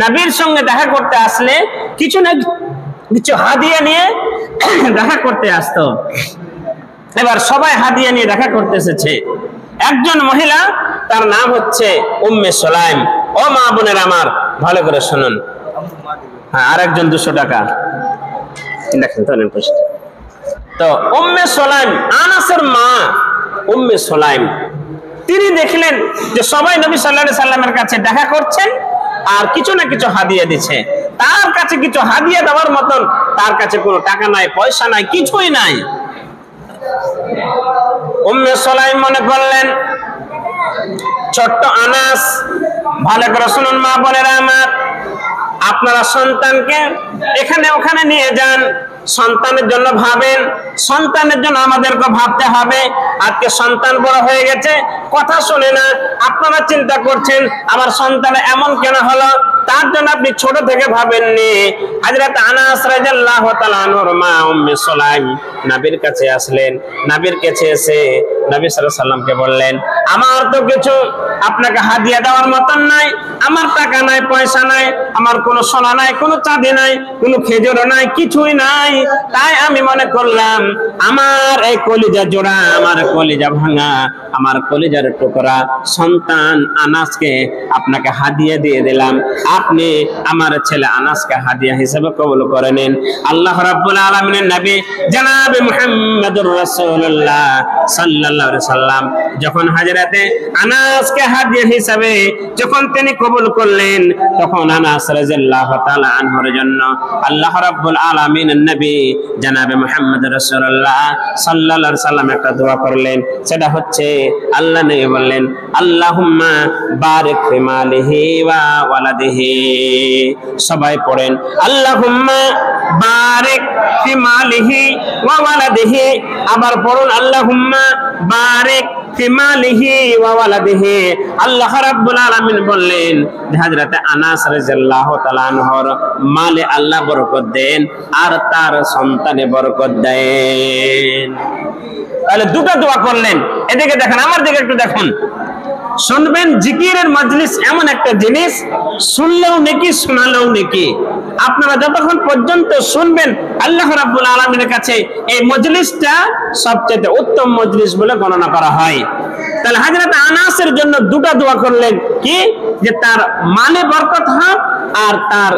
A: নবীর সঙ্গে দেখা করতে আসলে কিছু না কিছু হাদিয়া নিয়ে দেখা করতে আসতো। এবার সবাই হাদিয়া নিয়ে দেখা করতে এসেছে। একজন মহিলা, তার নাম হচ্ছে উম্মে সুলাইম। ও মা বোনের আমার, ভালো করে শুনুন। হ্যাঁ, আরেকজন 200 টাকা দেখেন তো নেন পয়সা। তো উম্মে সুলাইম, আনাসের মা উম্মে সুলাইম, তিনি দেখলেন যে সবাই নবী সাল্লাল্লাহু আলাইহি সাল্লামের কাছে দেখা করছেন আর কিছু না কিছু হাদিয়া দিচ্ছে। তার কাছে কিছু হাদিয়া দেওয়ার মতন তার কাছে কোনো টাকা নাই, পয়সা নাই, কিছুই নাই। উম্মে সুলাইম মনে করলেন ছোট্ট আনাস, ভালো করে শুনুন মা বোনেরা আমার, আপনারা সন্তানকে এখানে ওখানে নিয়ে যান, সন্তানের জন্য ভাবেন, সন্তানের জন্য আমাদেরকে ভাবতে হবে। আজকে সন্তান বড় হয়ে গেছে, কথা শুনে না, আপনারা চিন্তা করছেন আমার সন্তান এমন কেন হলো, তার জন্য আপনি ছোট থেকে ভাবেননি। হযরত আনাস রাদিয়াল্লাহু তাআলা আনহুর মা উম্মে সুলাইম নবীর কাছে আসলেন। নবীর কাছে এসে নবী সাল্লাল্লাহু আলাইহি সাল্লামকে বললেন, আমার তো কিছু আপনাকে হাদিয়া দেওয়ার মতন নাই, আমার টাকা নাই, পয়সা নাই, আমার কোনো সোনা নাই, কোনো চাঁদি নাই, কোনো খেজুর নাই, কিছুই নাই। তাই আমি মনে করলাম আমার এই কলিজা জোড়া, আমার কলিজা ভাঙা, আমার কলিজার টুকরা সন্তান আনাসকে আপনাকে হাদিয়া দিয়ে দিলাম, আপনি আমার ছেলে আনাসকে হাদিয়া হিসেবে কবুল করে নিন। আল্লাহ রাব্বুল আলামিনের নবী জনাবে মুহাম্মদুর রাসূলুল্লাহ সাল্লাল্লাহু আলাইহি সাল্লাম যখন হযরতে আনাসকে হাদিয়া হিসেবে যখন তিনি কবুল করলেন, তখন আনাস রাদিয়াল্লাহু তাআলা আনহুর জন্য আল্লাহ রাব্বুল আলামিনের নবী জনাবে মুহাম্মদুর রাসূলুল্লাহ সাল্লাল্লাহু আলাইহি সাল্লাম একটা দোয়া করলেন। সেটা হচ্ছে আল্লাহ নবী বললেন, আল্লাহুম্মা বারিক ফি মালিহি ওয়া ওয়ালাদিহি। সবাই পড়েন, আল্লাহুম্মা বারিক ফি মালিহি ওয়া ওয়ালাদিহি। আবার পড়ুন, আল্লাহুম্মা বারিক ফি মালিহি ওয়া ওয়ালাদিহি। আল্লাহ রাব্বুল আলামিন বললেন যে হযরত আনাস রাদিয়াল্লাহু তাআলা আনহুর মালে আল্লাহ বরকত দেন আর তার সন্তানে বরকত দেন। তাহলে দুটো দোয়া করলেন। এদিকে দেখেন, আমার দিকে একটু দেখুন, শুনবেন জিকিরের মজলিস এমন একটা জিনিস, শুনলেও নেকি শোনালেও নেকি। আপনারা যতক্ষণ পর্যন্ত শুনবেন আল্লাহ রাব্বুল আলামিনের কাছে এই মজলিসটা সবচেয়ে উত্তম মজলিস বলে গণনা করা হয়। তাহলে হযরত আনাসের জন্য দুটো দোয়া করলেন, কি যে তার মালে বরকত হোক আর তার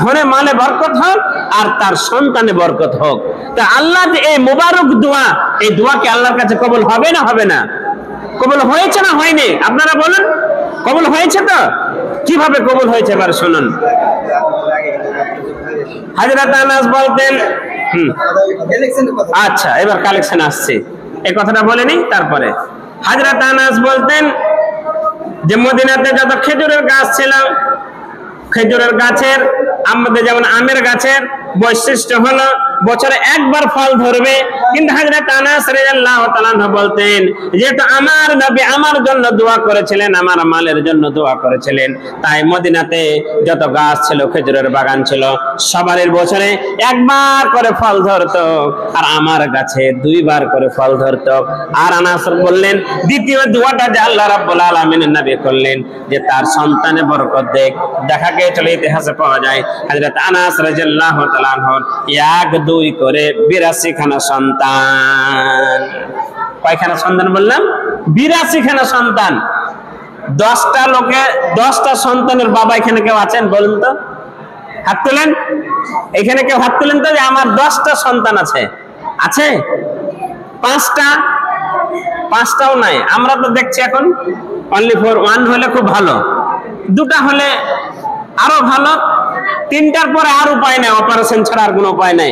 A: ধনে মালে বরকত হোক আর তার সন্তানে বরকত হোক। তা আল্লাহ যে এই মুবারক দোয়া, এই দোয়া কি আল্লাহর কাছে কবুল হবে না হবে না? কবুল হয়েছে না হয়নি? আপনারা বলেন, কবুল হয়েছে তো? কিভাবে কবুল হয়েছে এবার শুনুন। হযরত আনাস বলতেন, আচ্ছা এবার কালেকশন আসছে, এই কথাটা বলেনি তারপরে। হযরত আনাস বলতেন যে মদিনাতে যত খেজুরের গাছ ছিল, খেজুরের গাছের আমাদের যেমন আমের গাছের বৈশিষ্ট্য হলো বছরে একবার ফল ধরবে, কিন্তু হযরত আনাস রাদিয়াল্লাহু তাআলা আনহু বলতেন যেহেতু আমার নবী আমার জন্য দোয়া করেছিলেন, আমার মালের জন্য দোয়া করেছিলেন, তাই মদিনাতে যত গাছ ছিল, খেজুরের বাগান ছিল, সবারই বছরে একবার করে ফল ধরতো আর আমার গাছে দুইবার করে ফল ধরতো। আর আনাস বললেন দ্বিতীয় দোয়াটা যে আল্লাহ রাব্বুল আলামিনের নবী করলেন যে তার সন্তানে বরকত দেখ। দেখা গিয়েছিল ইতিহাসে পাওয়া যায় হযরত আনাস রাদিয়াল্লাহু তাআলা আনহুর 1-2 করে 82 খানা সন্তান। কয়খানা সন্তান বললাম? 82 খানা সন্তান। 10টা লোকে 10টা সন্তানের বাবা এখানে কেউ আছেন বলুন তো? হাত তুলেন। এখানে কেউ হাত তুলেন তো যে আমার 10টা সন্তান আছে? আছে? 5টাও নাই। আমরা তো দেখছি এখন অনলি ফর 1 হলে খুব ভালো, 2টা হলে আরো ভালো, 3টার পরে আর উপায় নাই, অপারেশন ছাড়া আর কোনো উপায় নাই,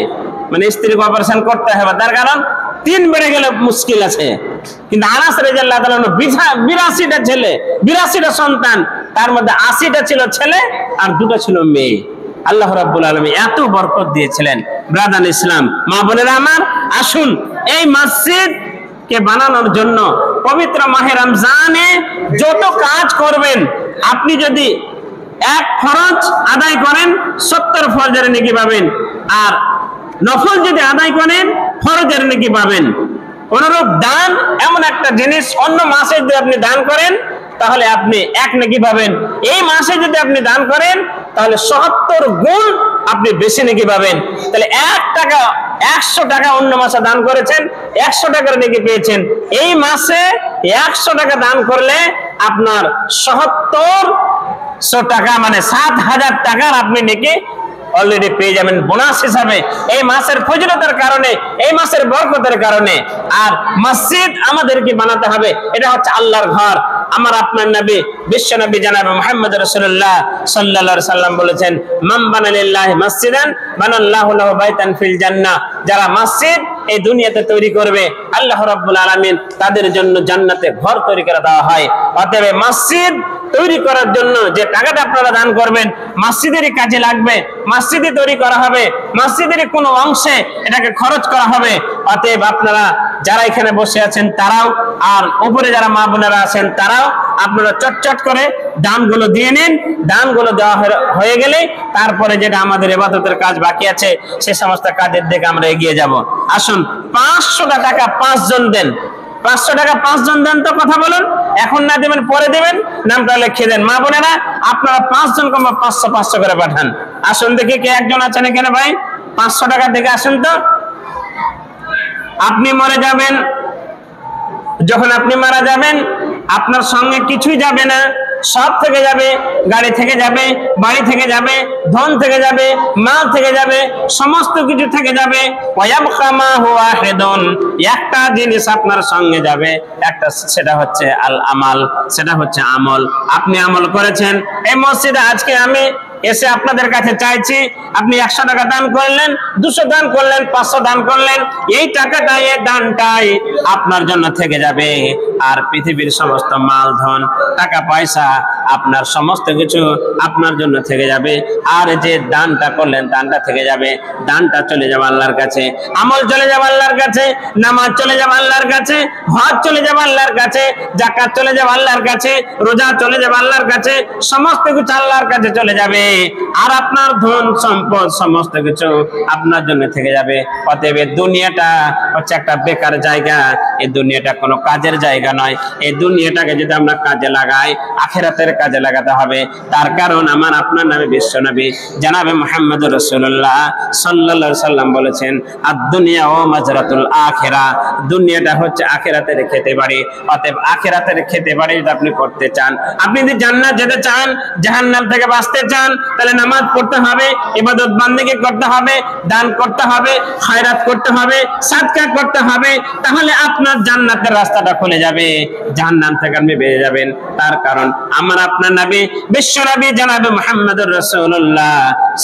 A: মানে স্ত্রীকে অপারেশন করতে হবে, তার কারণ 3 বেড়ে গেলে মুশকিল আছে। কিন্তু আনাস রাদিয়াল্লাহু তাআলা 82টা ছেলে, 82টা সন্তান, তার মধ্যে 80টা ছিল ছেলে আর 2টা ছিল মেয়ে। আল্লাহ রাব্বুল আলামিন এত বরকত দিয়েছিলেন। ব্রাদার ইসলাম, মা বোনেরা আমার, আসুন এই মসজিদ কে বানানোর জন্য পবিত্র মাহে রমজানে যত কাজ করবেন, আপনি যদি 1 ফরজ আদায় করেন 70 ফরজের নেকি পাবেন, আর নফল যদি আদায় করেন ফরজের নেকি পাবেন। অনুরূপ দান এমন একটা জিনিস, অন্য মাসে যদি আপনি দান করেন তাহলে আপনি 1 নেকি পাবেন, এই মাসে যদি আপনি দান করেন তাহলে 70 গুণ আপনি বেশি নেকি পাবেন। তাহলে 100 টাকা অন্য মাসে দান করেছেন, 100 টাকার নেকি পেয়েছেন। এই মাসে 100 টাকা দান করলে আপনার 70 টাকা মানে 7000 টাকার আপনি নেকি অলরেডি পেয়ে যাবেন বোনাস হিসাবে, এই মাসের ফজিলতের কারণে, এই মাসের বরকতের কারণে। আর মসজিদ আমাদেরকে বানাতে হবে, এটা হচ্ছে আল্লাহর ঘর। আমার আপনার নবী বিশ্ব নবী জনাবে মুহাম্মদ রাসূলুল্লাহ সাল্লাল্লাহু আলাইহি সাল্লাম বলেছেন, মান বানা লিল্লাহি মসজিদান বানাল্লাহু লাহু বাইতান ফিল জান্নাহ। যারা মসজিদ এই দুনিয়াতে তৈরি করবে, আল্লাহ রাব্বুল আলামিন তাদের জন্য জান্নাতে ঘর তৈরি করে দেওয়া হয়। অতএব মসজিদ তৈরি করার জন্য যে টাকাটা আপনারা দান করবেন মসজিদেরই কাজে লাগবে, মসজিদে তৈরি করা হবে, মসজিদের কোনো অংশে এটাকে খরচ করা হবে। অতএব আপনারা যারা এখানে বসে আছেন তারাও, আর উপরে যারা মা বোনেরা আছেন তারাও আপনারা চটচট করে দানগুলো দিয়ে নিন। দানগুলো দেওয়া হয়ে গেলে তারপরে যেটা আমাদের ইবাদতের কাজ বাকি আছে সে সমস্ত কাজের দিকে আমরা এগিয়ে যাব। আসুন 500 টাকা 5 জন দেন, 500 টাকা 5 জন দেন তো, কথা বলুন। এখন না দেবেন পরে দেবেন, নামটা লিখে দেন। মা বোনেরা আপনারা 5 জন কম 500 করে পাঠান। আসুন দেখি কে একজন আছেন এখানে ভাই, 500 টাকা থেকে আসেন তো। আপনি মরে যাবেন, যখন আপনি মারা যাবেন আপনার সঙ্গে কিছুই যাবে না, সব থেকে যাবে, গাড়ি থেকে যাবে, বাড়ি থেকে যাবে, ধন থেকে যাবে, মাল থেকে যাবে, সমস্ত কিছু থেকে যাবে। ওয়ায়াবকা মা হুয়া ওয়াহিদুন, একটা জিনিস আপনার সঙ্গে যাবে, একটা, সেটা হচ্ছে আল আমাল, সেটা হচ্ছে আমল। আপনি আমল করেছেন। এই মসজিদে আজকে আমি এসে আপনাদের কাছে চাইছি, আপনি 100 টাকা দান করলেন, 200 দান করলেন, 500 দান করলেন, এই টাকাটা, এই দানটাই আপনার জন্য থেকে যাবে। আর পৃথিবীর সমস্ত মাল ধন টাকা পয়সা আপনার সমস্ত কিছু আপনার জন্য থেকে যাবে। আর যে দানটা করলেন দানটা থেকে যাবে, দানটা চলে যাবে আল্লাহর কাছে, আমল চলে যাবে আল্লাহর কাছে, নামাজ চলে যাবে আল্লাহর কাছে, হজ চলে যাবে আল্লাহর কাছে, যাকাত চলে যাবে আল্লাহর কাছে, রোজা চলে যাবে আল্লাহর কাছে, সমস্ত কিছু আল্লাহর কাছে চলে যাবে। আর আপনার ধন সম্পদ সমস্ত কিছু আপনার জন্য থেকে যাবে। অতএব দুনিয়াটা হচ্ছে একটা বেকার জায়গা, এই দুনিয়াটা কোনো কাজের জায়গা নয়। এই দুনিয়াটাকে যদি আমরা কাজে লাগাই, আখিরাতের কাজে লাগাতে হবে। তার কারণ আমার আপনার নবী বিশ্বনবী জনাবে মুহাম্মদুর রাসূলুল্লাহ সাল্লাল্লাহু আলাইহি সাল্লাম বলেছেন, আদ-দুনিয়া ওয়া মাজরাতুল আখিরা, দুনিয়াটা হচ্ছে আখিরাতের খেতে বাড়ি। অতএব আখিরাতের খেতে বাড়ি যদি আপনি করতে চান, আপনি যদি জান্নাত যেতে চান, জাহান্নাম থেকে বাঁচতে চান, তাহলে নামাজ পড়তে হবে, ইবাদত বান্দেগি করতে হবে, দান করতে হবে, খায়রাত করতে হবে, সাদকা করতে হবে, তাহলে আপনার জান্নাতের রাস্তাটা খুলে যাবে, জাহান্নাম থেকে আপনি বেরিয়ে যাবেন। তার কারণ আমার আপনার নবী বিশ্ব নবী জনাবে মুহাম্মদুর রাসূলুল্লাহ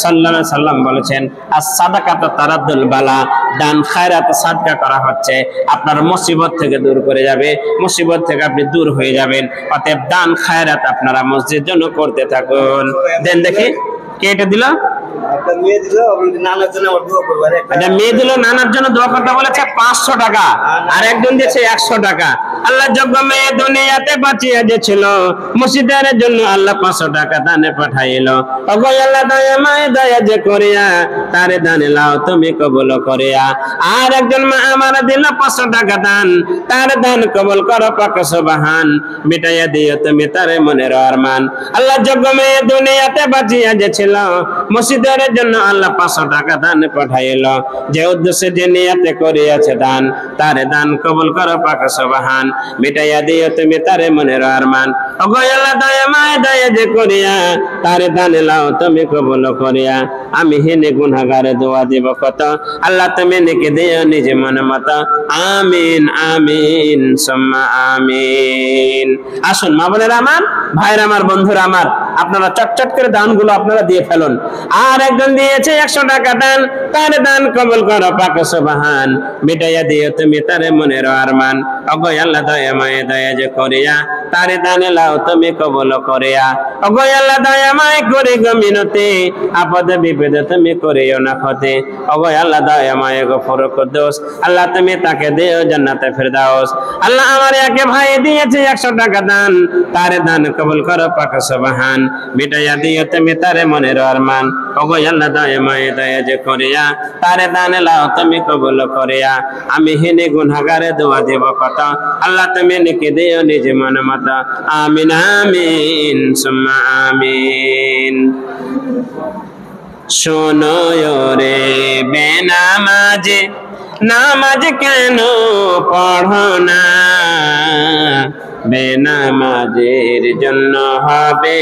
A: সাল্লাল্লাহু আলাইহি সাল্লাম বলেছেন, আস-সাদাকাতু তারাদ্দুল বালা, দান খায়রাত সাদকা করা হচ্ছে আপনার মুসিবত থেকে দূর করে যাবে, মুসিবত থেকে আপনি দূর হয়ে যাবেন। অতএব দান খায়রাত আপনারা মসজিদের জন্য করতে থাকুন। দেন দেখি কে এটা দিল,
B: একটা মেয়ে দিল, নানার জন্য আমার দোয়া করবে।
A: একটা মেয়ে দিল, নানার জন্য দোয়া করতে বলেছে 500 টাকা, আর একজন দিয়েছে 100 টাকা। আল্লাহ যোগ্য মেয়ে দুনিয়াতে বাঁচিয়ে দিয়েছিল, মসজিদের জন্য আল্লাহ 500 টাকা দানে পাঠাইলো। ওগো আল্লাহ দয়া মায় দয়া যে করিয়া, তারে দানে লাও তুমি কবুল করিয়া। আর একজন মা আমার দিল 500 টাকা দান, তার দান কবুল করো পাক সুবহান, মিটাইয়া দিও তুমি তারে মনের আরমান। আল্লাহ যোগ্য মেয়ে দুনিয়াতে বাঁচিয়ে দিয়েছিল, মসজিদের জন্য আল্লাহ 500 টাকা দান পাঠাইলো। যে উদ্দেশ্যে যে নিয়তে করিয়াছে দান, তারে দান কবুল করো পাক সুবহান, মিটাইয়া দিও তুমি তারে মনের আরমান। ওগো আল্লাহ দয়া মায় দয়া যে করিয়া, তারে দান লাও তুমি কবুল করিয়া। আমি হেনে গুনাহগারে দোয়া দিব কত, আল্লাহ তুমি নেকি দিও নিজে মন মতো। আমিন আমিন সুম্মা আমিন। আসুন মা বোনেরা আমার, ভাইরা আমার, বন্ধুরা আমার, আপনারা চটচট করে দানগুলো আপনারা দিয়ে ফেলুন। আর একজন দিয়েছে 100 টাকা দান, তার দান কবুল করো পাক সুবহান, মিটাইয়া দিও তুমি তারে মনের আরমান। ওগো আল্লাহ দয়া মায় দয়া যে করিয়া, তারে দানে লাও তুমি কবুল করিয়া। ওগো আল্লাহ দয়া মায় করে গো মিনতি, আপদ বিপদে তুমি করিও না ক্ষতি। ওগো আল্লাহ দয়া মায় গফুর কুদ্দুস, আল্লাহ তুমি তাকে দিও জান্নাতে ফিরদাউস। আল্লাহ আমার একে ভাই দিয়েছে 100 টাকা দান, তারে দান কবুল করো পাক সুবহান, মিটাইয়া দিও তুমি তারে মনের আরমান। ওগো আল্লাহ দয়া মায় দয়া যে করিয়া, তারে দানে লাও তুমি কবুল করিয়া। আমি হেনে গুনাহগারে দোয়া দেব কত, আল্লাহ তুমি নেকি দিও নিজে মন মতো। আমিন আমিন সুম্মা আমিন। শোনো রে বেনামাজে, নামাজ কেন পড়ো না, বেনামাজের জন্য হবে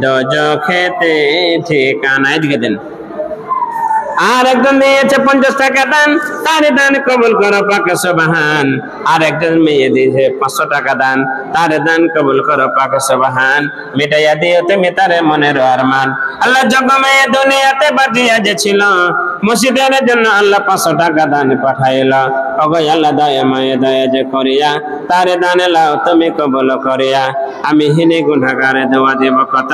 A: দোজখেতে ঠিকানা। এদিকে দেন। আর একজন দিয়েছে 50 টাকা দান, তার দান কবুল করো পাক সুবহান। আর একজন মেয়ে দিয়েছে 500 টাকা দান, তার দান কবুল করো পাক সুবহান, মিটাইয়া দিও তুমি তারে মনের আরমান। আল্লাহ যোগ্য মেয়ে দুনিয়াতে বাঁচিয়া যে ছিল, মসজিদের জন্য আল্লাহ 500 টাকা দান পাঠাইলো। ওগো আল্লাহ দয়া মায় দয়া যে করিয়া, তারে দানে লাও তুমি কবুল করিয়া। আমি হিনে গুনাহগারে দোয়া দেব কত,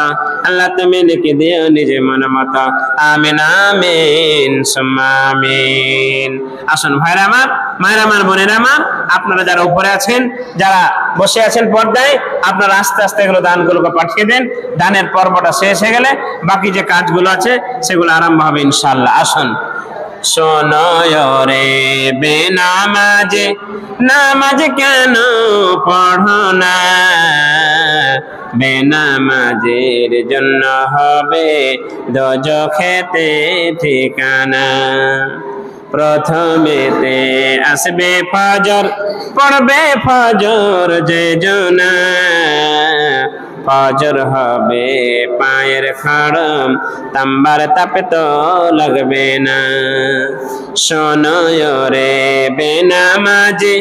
A: আল্লাহ তুমি লিখে দিও নিজে মন মতো। আমিন আমিন সুম্মা আমিন। আসুন ভাইরা আমার, মায়েরা আমার, বোনেরা আমার, আপনারা যারা উপরে আছেন, যারা বসে আছেন পর্দায়, আপনারা আস্তে আস্তে এগুলো দানগুলোকে পাঠিয়ে দেন। দানের পর্বটা শেষ হয়ে গেলে বাকি যে কাজগুলো আছে সেগুলো আরম্ভ হবে ইনশাআল্লাহ। আসুন। শোনো রে বেনামাজে, নামাজ কেন পড়ো না, বেনামাজির জন্য হবে দোজখেতে ঠিকানা। প্রথমেতে আসবে ফজর, পড়বে ফজর যে জনা, ফজর হবে পায়ের খড়ম, তাম্বার তাপে তো লাগবে না। শোনয় রে বেনামাজি,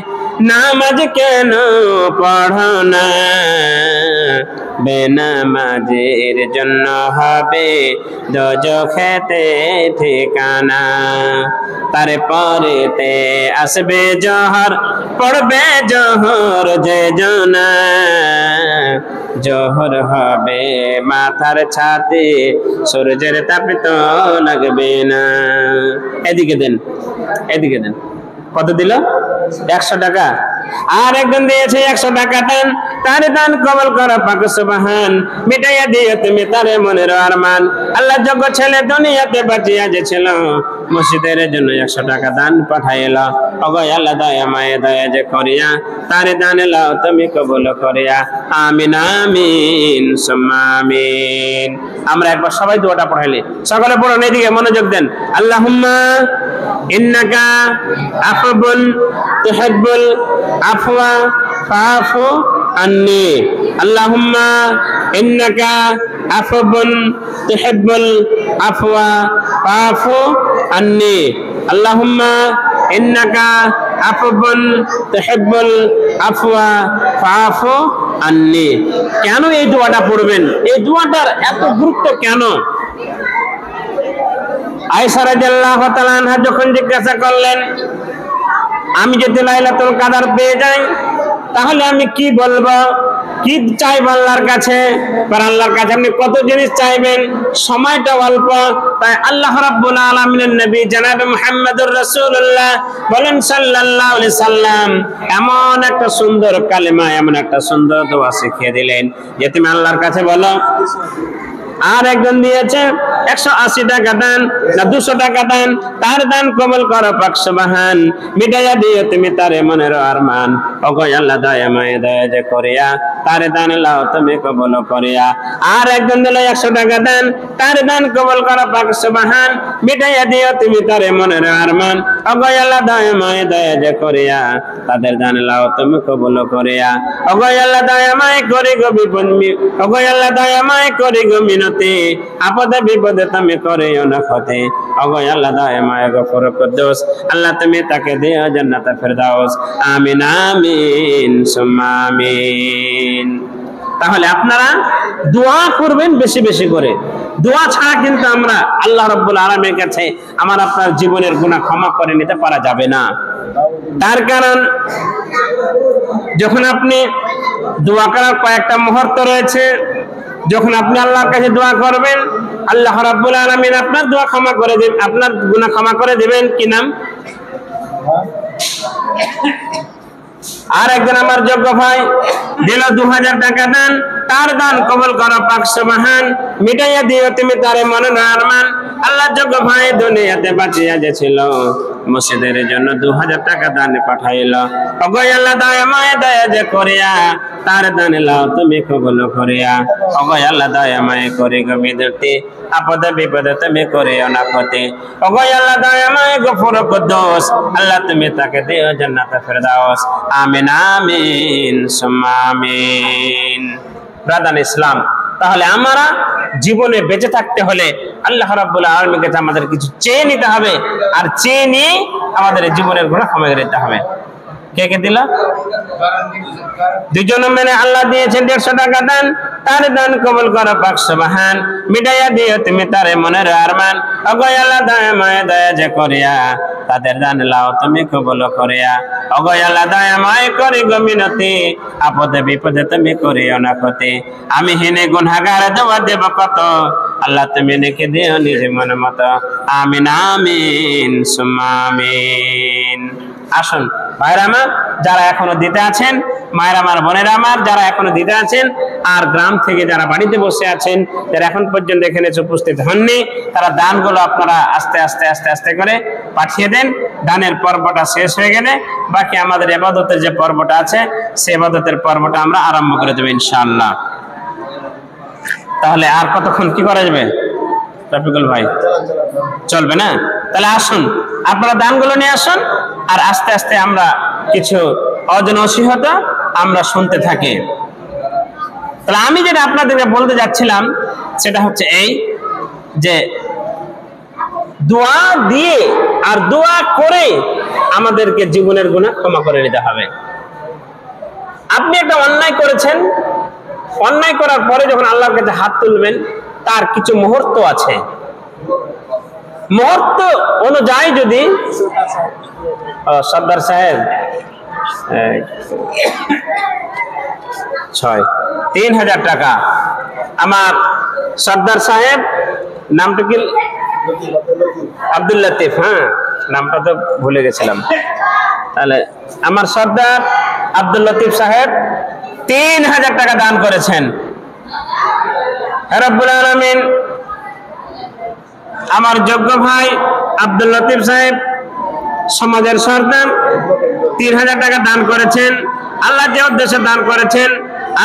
A: নামাজ কেন পড়ো না, বেনামাজির জন্য হবে দোজখেতে ঠিকানা। তারপরেতে আসবে জোহর, পড়বে জোহর যে জনা, জোহর হবে মাথার ছাতে, সূর্যের তাপে তো লাগবে না। এদিকে দেন, এদিকে দেন। কত দিল? 100 টাকা। আর একজন দিয়েছে 100 টাকা দান, তার দান কবুল করো পাক সুবহান, মিটাইয়া দিও তুমি তার মনের আরমান। আল্লাহ যোগ্য ছেলে দুনিয়াতে বাঁচিয়া যে ছিল, মসজিদের জন্য 100 টাকা দান পাঠাইল। ওগো আল্লাহ দয়া মায়ে দয়া যে করিয়া, তার দান লাও তুমি কবুল করিয়া। আমিন আমিন সুম্মা আমিন। আমরা একবার সবাই দোয়াটা পড়াইলে, সকলে পড়ুন, এদিকে মনোযোগ দেন। আল্লাহুম্মা ইন্নাকা আফুবুন তুহিব্বুল আফওয়া ফাআফু আন্নি। আল্লাহুম্মা ইন্নাকা আফুবুন তুহিব্বুল আফওয়া ফাআফু আন্নি। আল্লাহুম্মা ইন্নাকা আফুবুন তুহিব্বুল আফওয়া ফাআফু আন্নি। কেন এই দোয়াটা পড়বেন? এই দোয়াটার এত গুরুত্ব কেন? আয়েশা রাদিয়াল্লাহু তাআলা আনহা যখন জিজ্ঞাসা করলেন, আমি যদি লাইলাতুল কদর পেয়ে যাই তাহলে আমি কি বলবো, কি চাইব আল্লাহর কাছে? আর আল্লাহর কাছে আপনি কত জিনিস চাইবেন, সময়টা অল্প। তাই আল্লাহ রাব্বুল আলামিনের নবী জনাব মুহাম্মদুর রাসূলুল্লাহ বলেন সাল্লাল্লাহু আলাইহি সাল্লাম এমন একটা সুন্দর কালেমা, এমন একটা সুন্দর দোয়া শিখিয়ে দিলেন যে তুমি আল্লাহর কাছে বলো। আর একজন দিয়েছে 180 টাকা দান না 200 টাকা দান, তার দান কবুল করো পাক সুবহান, মিটাইয়া দিও তুমি তার মনের আরমান। ওগো আল্লাহ দয়া মায়ে দয়া যে করিয়া, তার দান লাও তুমি কবুল করিয়া। আর একজন দিল 100 টাকা দান, তার দান কবুল করো পাক সুবহান, মিটাইয়া দিও তুমি তার মনের আরমান। ওগো আল্লাহ দয়া মায়ে দয়া যে করিয়া, তাদের দান লাও তুমি কবুল করিয়া। ওগো আল্লাহ দয়া মায়ে করি গো বিপদ, ওগো আল্লাহ দয়া মায়ে করি গো মিনতি, আপদে বিপদে তুমি করিও না ক্ষতি। ওগো আল্লাহ দয়া মায়ে গফুর কুদ্দুস, আল্লাহ তুমি তাকে দিও জান্নাতে ফেরদাউস। আমিন আমিন সুম্মা আমিন। তাহলে আপনারা দোয়া করবেন বেশি বেশি করে। দোয়া ছাড়া কিন্তু আমরা আল্লাহ রাব্বুল আলামিনের কাছে আমার আপনার জীবনের গুনাহ ক্ষমা করে নিতে পারা যাবে না। তার কারণ যখন আপনি দোয়া করার কয়েকটা মুহূর্ত রয়েছে, যখন আপনি আল্লাহর কাছে দোয়া করবেন, আল্লাহ রাব্বুল আলামিন আপনার দোয়া ক্ষমা করে দিবেন, আপনার গুনাহ ক্ষমা করে দিবেন। কি নাম? আর একজন আমার যোগ্য ভাই দিল 2000 টাকা দান, তার দান কবুল করো পাক সুবহান, মিটাইয়া দিও তুমি তার মনের আরমান। আল্লাহ যোগ্য ভাই দুনিয়াতে বাঁচিয়া যে ছিল, মসজিদের জন্য 2000 টাকা দান পাঠাইলো। ওগো আল্লাহ দয়া মায়ে দয়া যে করিয়া, তার দান লাও তুমি কবুল করিয়া। ওগো আল্লাহ দয়া মায়ে করি গো মিনতি, আপদে বিপদে তুমি করিও না ক্ষতি। ওগো আল্লাহ দয়া মায়ে গফুর কুদ্দুস, আল্লাহ তুমি তাকে দিও জান্নাতে ফেরদাউস। আমিন আমিন সুম্মা আমিন। ব্রাদার ইসলাম, তাহলে আমরা জীবনে বেঁচে থাকতে হলে আল্লাহ রাব্বুল আলামিনের কাছে আমাদের কিছু চেয়ে নিতে হবে, আর চেয়ে নিয়ে আমাদের জীবনের গুনাহ ক্ষমা করে দিতে হবে। কে কে দিল? দুজন মানে আল্লাহ দিয়েছেন 150 টাকা দান, তার দান কবুল করো পাক সুবহান, মিটাইয়া দিও তুমি তার মনের আরমান। ওগো আল্লাহ দয়া মায়ে দয়া যে করিয়া, তাদের দান লাও তুমি কবুল করিয়া। ওগো আল্লাহ দয়া মায়ে করি গো মিনতি, আপদে বিপদে তুমি করিও না ক্ষতি। আমি হিনে গুনাহগার দোয়া দেব কত, আল্লাহ তুমি নেকি দিও নিজ মন মতো। আমিন আমিন সুম্মা আমিন। আসুন ভাইরা আমার, যারা এখনো দিতে আছেন, মায়ের আমার, বোনেরা আমার, যারা এখনো দিতে আছেন, আর গ্রাম থেকে যারা বাড়িতে বসে আছেন, যারা এখন পর্যন্ত এখানে উপস্থিত হননি, তারা দানগুলো আপনারা আস্তে আস্তে আস্তে আস্তে করে পাঠিয়ে দেন। দানের পর্বটা শেষ হয়ে গেলে বাকি আমাদের ইবাদতের যে পর্বটা আছে, সেই ইবাদতের পর্বটা আমরা আরম্ভ করে দেব ইনশাআল্লাহ। তাহলে আর কতক্ষণ কি করা যাবে রফিকুল ভাই? চলবে না? তাহলে আসুন আপনারা দানগুলো নিয়ে আসুন, আর আস্তে আস্তে আমরা কিছু অজনসিহত আমরা শুনতে থাকি। তাহলে আমি যেটা আপনাদেরকে বলতে যাচ্ছিলাম সেটা হচ্ছে এই যে দোয়া দিয়ে আর দোয়া করে আমাদেরকে জীবনের গুনাহ ক্ষমা করে নিতে হবে। আপনি একটা অন্যায় করেছেন, অন্যায় করার পরে যখন আল্লাহর কাছে হাত তুলবেন তার কিছু মুহূর্ত আছে, মুহূর্ত অনুযায়ী যদি সর্দার সাহেব 3000 টাকা আমার সর্দার সাহেব নামটা কি? আব্দুল লতিফ। হ্যাঁ, নামটা তো ভুলে গেছিলাম। তাহলে আমার সর্দার আব্দুল লতিফ সাহেব 3000 টাকা দান করেছেন। রব্বুল আলামিন আমার যোগ্য ভাই আব্দুল লতিফ সাহেব সমাজের সর্দার 3000 টাকা দান করেছেন। আল্লাহ যে উদ্দেশ্যে দান করেছেন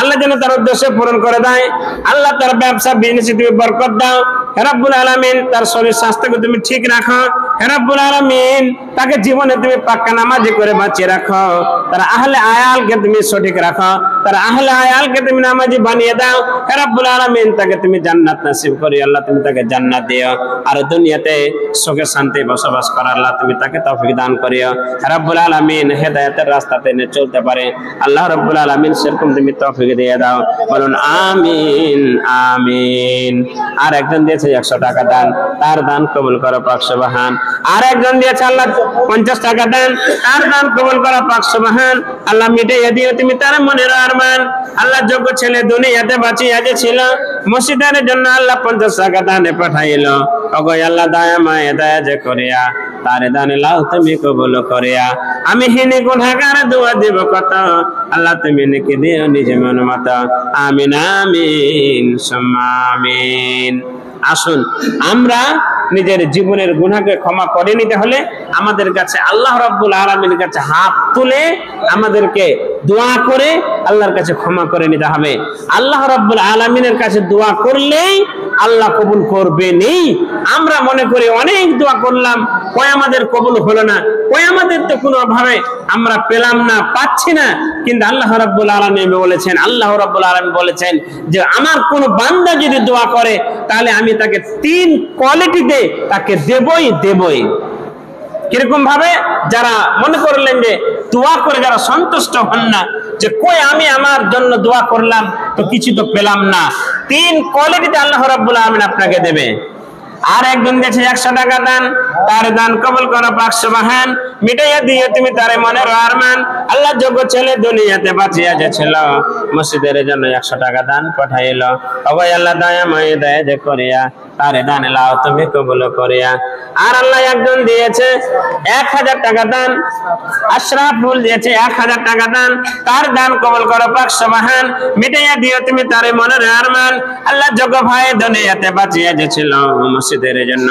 A: আল্লাহ যেন তার উদ্দেশ্য পূরণ করে দেয়। আল্লাহ তার ব্যবসা বিজনেসে তুমি বরকত দাও। হে রব্বুল আলামিন তার শরীর স্বাস্থ্যকে তুমি ঠিক রাখো। হে রব্বুল আলামিন তাকে জীবনে তুমি পাক্কা নামাজি করে বাঁচিয়ে রাখো। তার আহলে আয়ালকে তুমি সঠিক রাখো, তার আহলে আয়ালকে তুমি নামাজি বানিয়ে দাও। হে রব্বুল আলামিন তাকে তুমি জান্নাত নসিব করি আল্লাহ, তুমি তাকে জান্নাত দিও, আর দুনিয়াতে সুখে শান্তি বসবাস করার আল্লাহ তুমি তাকে তৌফিক দান করিও। হে রব্বুল আলামিন হেদায়েতের রাস্তাতে নিয়ে চলতে পারে আল্লাহ রব্বুল আলামিন সেরকম তুমি তৌফিক দিয়ে দাও। বলুন আমিন আমিন। আর একজন দিয়েছে 100 টাকা দান, তার দান কবুল করো পাক সুবহান। আর একজন দিয়েছে আল্লাহ 50 টাকা দান, তার দান কবুল করো পাক সুবহান। আল্লাহ মিটাইয়া দিও তুমি তার মনের আরমান। আল্লাহ যোগ্য ছেলে দুনিয়াতে বাঁচিয়ে যে ছিল, মসজিদের জন্য আল্লাহ 50 টাকা দানে পাঠাইলো। ওগো আল্লাহ দয়া মায়া দয়া যে করিয়া তারে দানে লাও তুমি কবুল করিয়া। আমি হিনে গুনাহগার দোয়া দেব কত, আল্লাহ তুমি নেকি দিও নিজে মন মতো। আমিন আমিন সুম্মা আমিন। আসুন আমরা নিজের জীবনের গুনাহকে ক্ষমা করে নিতে হলে আমাদের কাছে আল্লাহ রাব্বুল আলামিনের কাছে হাত তুলে আমাদেরকে দোয়া করে আল্লাহর কাছে ক্ষমা করে নিতে হবে। আল্লাহ রাব্বুল আলামিনের কাছে দোয়া করলেই আল্লাহ কবুল করবেনই। আমরা মনে করি অনেক দোয়া করলাম, কই আমাদের কবুল হলো না, কই আমাদের তো কোনো ভাবে আমরা পেলাম না, পাচ্ছি না। কিন্তু আল্লাহ রাব্বুল আলামিন বলেছেন, আল্লাহ রাব্বুল আলামিন বলেছেন যে আমার কোন বান্দা যদি দোয়া করে তাহলে আমি তাকে 3 কোয়ালিটিতে তাকে দেবই। কিরকম ভাবে? যারা মনে করলেন যে দোয়া করে যারা সন্তুষ্ট হন না, যে কই আমি আমার জন্য দোয়া করলাম তো কিছু তো পেলাম না, 3 কোয়ালিটিতে আল্লাহ রাব্বুল আলামিন আপনাকে দেবে। আর একজন দিয়েছে 100 টাকা দান, তার দান কবুল করো পাক সুবহান। মিটাইয়া দিও তুমি তার মনের আরমান। আল্লাহ যোগ্য ছেলে দুনিয়াতে বাঁচিয়া যে ছিল, মসজিদের জন্য 100 টাকা দান পাঠাইলো। ওগো আল্লাহ দয়া মায়া দয়া যে করিয়া তারে দান লাও তুমি কবুল করিয়া। আর আল্লাহ একজন দিয়েছে 1000 টাকা দান, আশরাফুল দিয়েছে 1000 টাকা দান, তার দান কবুল করো পাক সুবহান। মিটাইয়া দিও তুমি তার মনের আরমান। আল্লাহ যোগ্য ভাই দুনিয়াতে বাঁচিয়া যে ছিল, মসজিদের জন্য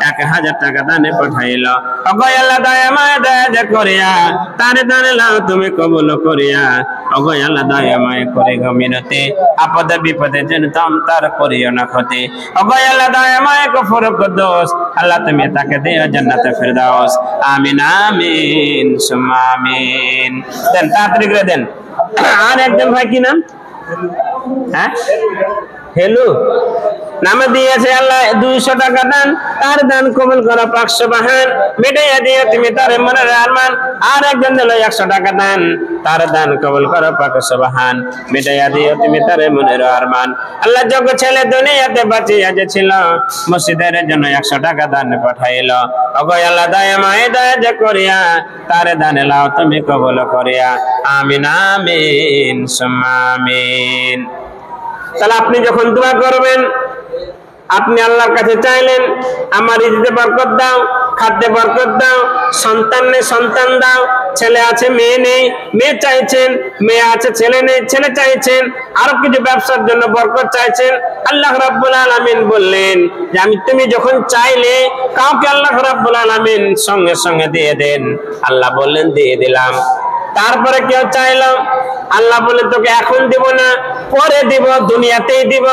A: 1000 টাকা দানে পাঠাইলো। ওগো আল্লাহ দয়া মায়া দয়া যে করিয়া তারে দান লাও তুমি কবুল করিয়া। ওগো আল্লাহ দয়া মায়া করে গো মিনতি, আপদে বিপদে যেন তাম তার করিও না ক্ষতি। ওগো আল্লাহ দয়া মায়া গফুর কুদ্দুস, আল্লাহ তুমি তাকে দিও জান্নাতে ফিরদাউস। আমিন আমিন সুম্মা আমিন। দেন তাড়াতাড়ি করে দেন। আর একজন ভাই কি নাম? হ্যাঁ, হেলু নামে দিয়েছে আল্লাহ 200 টাকা দান, তার দান কবুল করো পাক সুবহান। মিটাইয়া দিও তুমি তার মনের আরমান। আর একজন দিল 100 টাকা দান, তার দান কবুল করো পাক সুবহান। মিটাইয়া দিও তুমি তার মনের আরমান। আল্লাহ যোগ্য ছেলে দুনিয়াতে বাঁচিয়া যে ছিল, মসজিদের জন্য 100 টাকা দান পাঠাইলো। ওগো আল্লাহ দয়া মায়া দয়া যে করিয়া তার দান লাও তুমি কবুল করিয়া। আমিন আমিন সুম্মা আমিন। তাহলে আপনি যখন দোয়া করবেন, আপনি আল্লাহর কাছে চাইলেন আমার রিজিকে বরকত দাও, খাদ্যে বরকত দাও, সন্তান নেই সন্তান দাও, ছেলে আছে মেয়ে নেই মেয়ে চাইছেন, মেয়ে আছে ছেলে নেই ছেলে চাইছেন, আরো কিছু ব্যবসার জন্য বরকত চাইছেন। আল্লাহ রাব্বুল আলামিন বললেন যে আমি তুমি যখন চাইলে কাউকে আল্লাহ রাব্বুল আলামিন সঙ্গে সঙ্গে দিয়ে দেন। আল্লাহ বললেন দিয়ে দিলাম। তারপরে কেউ চাইলাম, আল্লাহ বলে তোকে এখন দিব না, পরে দিব, দুনিয়াতেই দিব।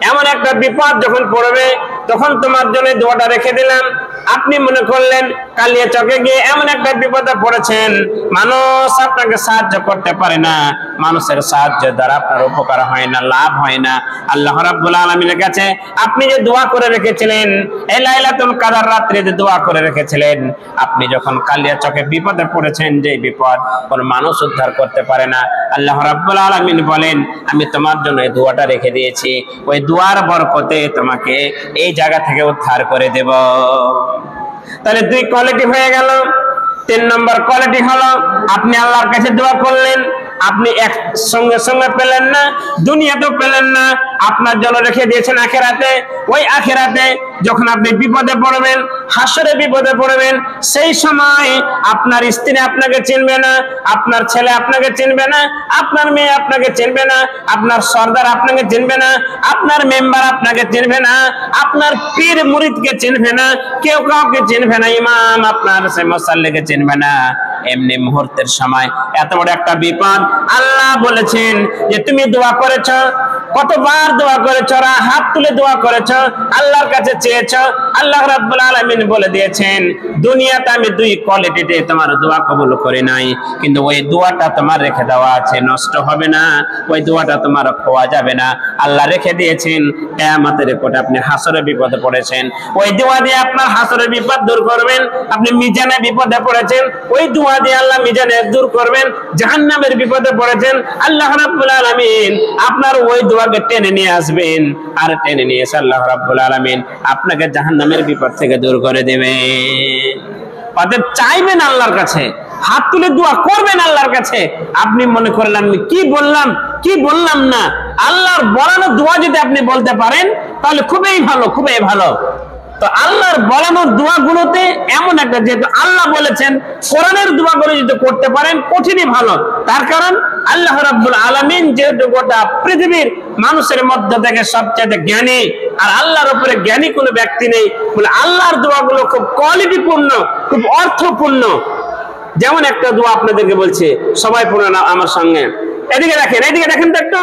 A: এমন একটা বিপদ যখন পড়বে তখন তোমার জন্য দোয়াটা রেখে দিলাম। আপনি মনে করলেন কালিয়াচকে গিয়ে এমন একটা বিপদে পড়েছেন, মানুষ আপনাকে সাহায্য করতে পারে না, মানুষের সাহায্য দ্বারা আপনার উপকার হয় না, লাভ হয় না। আল্লাহ রাব্বুল আলামিনের কাছে আপনি যে দোয়া করে রেখেছিলেন, এই লাইলাতুল কদর রাত্রে যে দোয়া করে রেখেছিলেন, আপনি যখন কালিয়াচকে বিপদে পড়েছেন, যে বিপদ কোন মানুষ উদ্ধার করতে পারে না, আল্লাহ রাব্বুল আলামিন বলেন আমি তোমার জন্য এই দোয়াটা রেখে দিয়েছি, ওই দোয়ার বরকতে তোমাকে এই জায়গা থেকে উদ্ধার করে দেব। তাহলে 2 কোয়ালিটি হয়ে গেল। 3 নম্বর কোয়ালিটি হলো আপনি আল্লাহর কাছে দোয়া করলেন, আপনি এক সঙ্গে সঙ্গে পেলেন না, দুনিয়াতেও পেলেন না, আপনার জন্য রেখে দিয়েছেন আখিরাতে। ওই আখিরাতে যখন আপনি বিপদে পড়বেন, হাসরে বিপদে পড়বেন, সেই সময় আপনার স্ত্রী আপনাকে চিনবে না, আপনার ছেলে আপনাকে চিনবে না, আপনার মেয়ে আপনাকে চিনবে না, আপনার সর্দার আপনাকে চিনবে না, আপনার মেম্বার আপনাকে চিনবে না, আপনার পীর মুরিদকে চিনবে না, কেউ কাউকে চিনবে না, ইমাম আপনার সে মুসাল্লিকে চিনবে না। এমনি মুহূর্তের সময় এত বড় একটা বিপদ, আল্লাহ বলেছেন যে তুমি দোয়া করেছো, কতবার দোয়া করেছো, হাত তুলে দোয়া করেছো, আল্লাহর কাছে চেয়েছো, আল্লাহ রাব্বুল আলামিন বলে দিয়েছেন দুনিয়াতে আমি 2 কোয়ালিটিতে তোমার দোয়া কবুল করি নাই, কিন্তু ওই দোয়াটা তোমার রেখে দেওয়া আছে, নষ্ট হবে না, ওই দোয়াটা তোমার খোয়া যাবে না। আল্লাহ রেখে দিয়েছেন কিয়ামতের কোটে আপনি হাসরে বিপদে পড়েছেন, ওই দোয়া দিয়ে আপনার হাসরের বিপদ দূর করবেন। আপনি মিজানে বিপদে পড়েছেন, ওই দোয়া দিয়ে আল্লাহ মিজানে দূর করবেন। জাহান্নামের বিপদে পড়েছেন, আল্লাহ রাব্বুল আলামিন আপনার ওই দোয়াকে টেনে নিয়ে আসবেন, আর টেনে নিয়ে এসে আল্লাহ রাব্বুল আলামিন আপনাকে জাহান্নামের বিপদ থেকে দূর করে দেবেন। অতএব চাইবেন আল্লাহর কাছে, হাত তুলে দোয়া করবেন আল্লাহর কাছে। আপনি মনে করলেন আমি কি বললাম কি বললাম না, আল্লাহর বলানো দোয়া যদি আপনি বলতে পারেন তাহলে খুবই ভালো, খুবই ভালো। তো আল্লাহর বলানো দোয়াগুলোতে এমন একটা, যেহেতু আল্লাহ বলেছেন কোরআনের দোয়াগুলো যদি করতে পারেন কঠিনই ভালো। তার কারণ আল্লাহ রাব্বুল আলামিন যেহেতু গোটা পৃথিবীর মানুষের মধ্যে থেকে সবচেয়ে জ্ঞানী, আর আল্লাহর উপরে জ্ঞানী কোনো ব্যক্তি নেই, বলে আল্লাহর দোয়াগুলো খুব কোয়ালিটিপূর্ণ, খুব অর্থপূর্ণ। যেমন একটা দোয়া আপনাদেরকে বলছি, সবাই পড়েন আমার সঙ্গে, এদিকে দেখেন, এদিকে দেখেন তো একটু,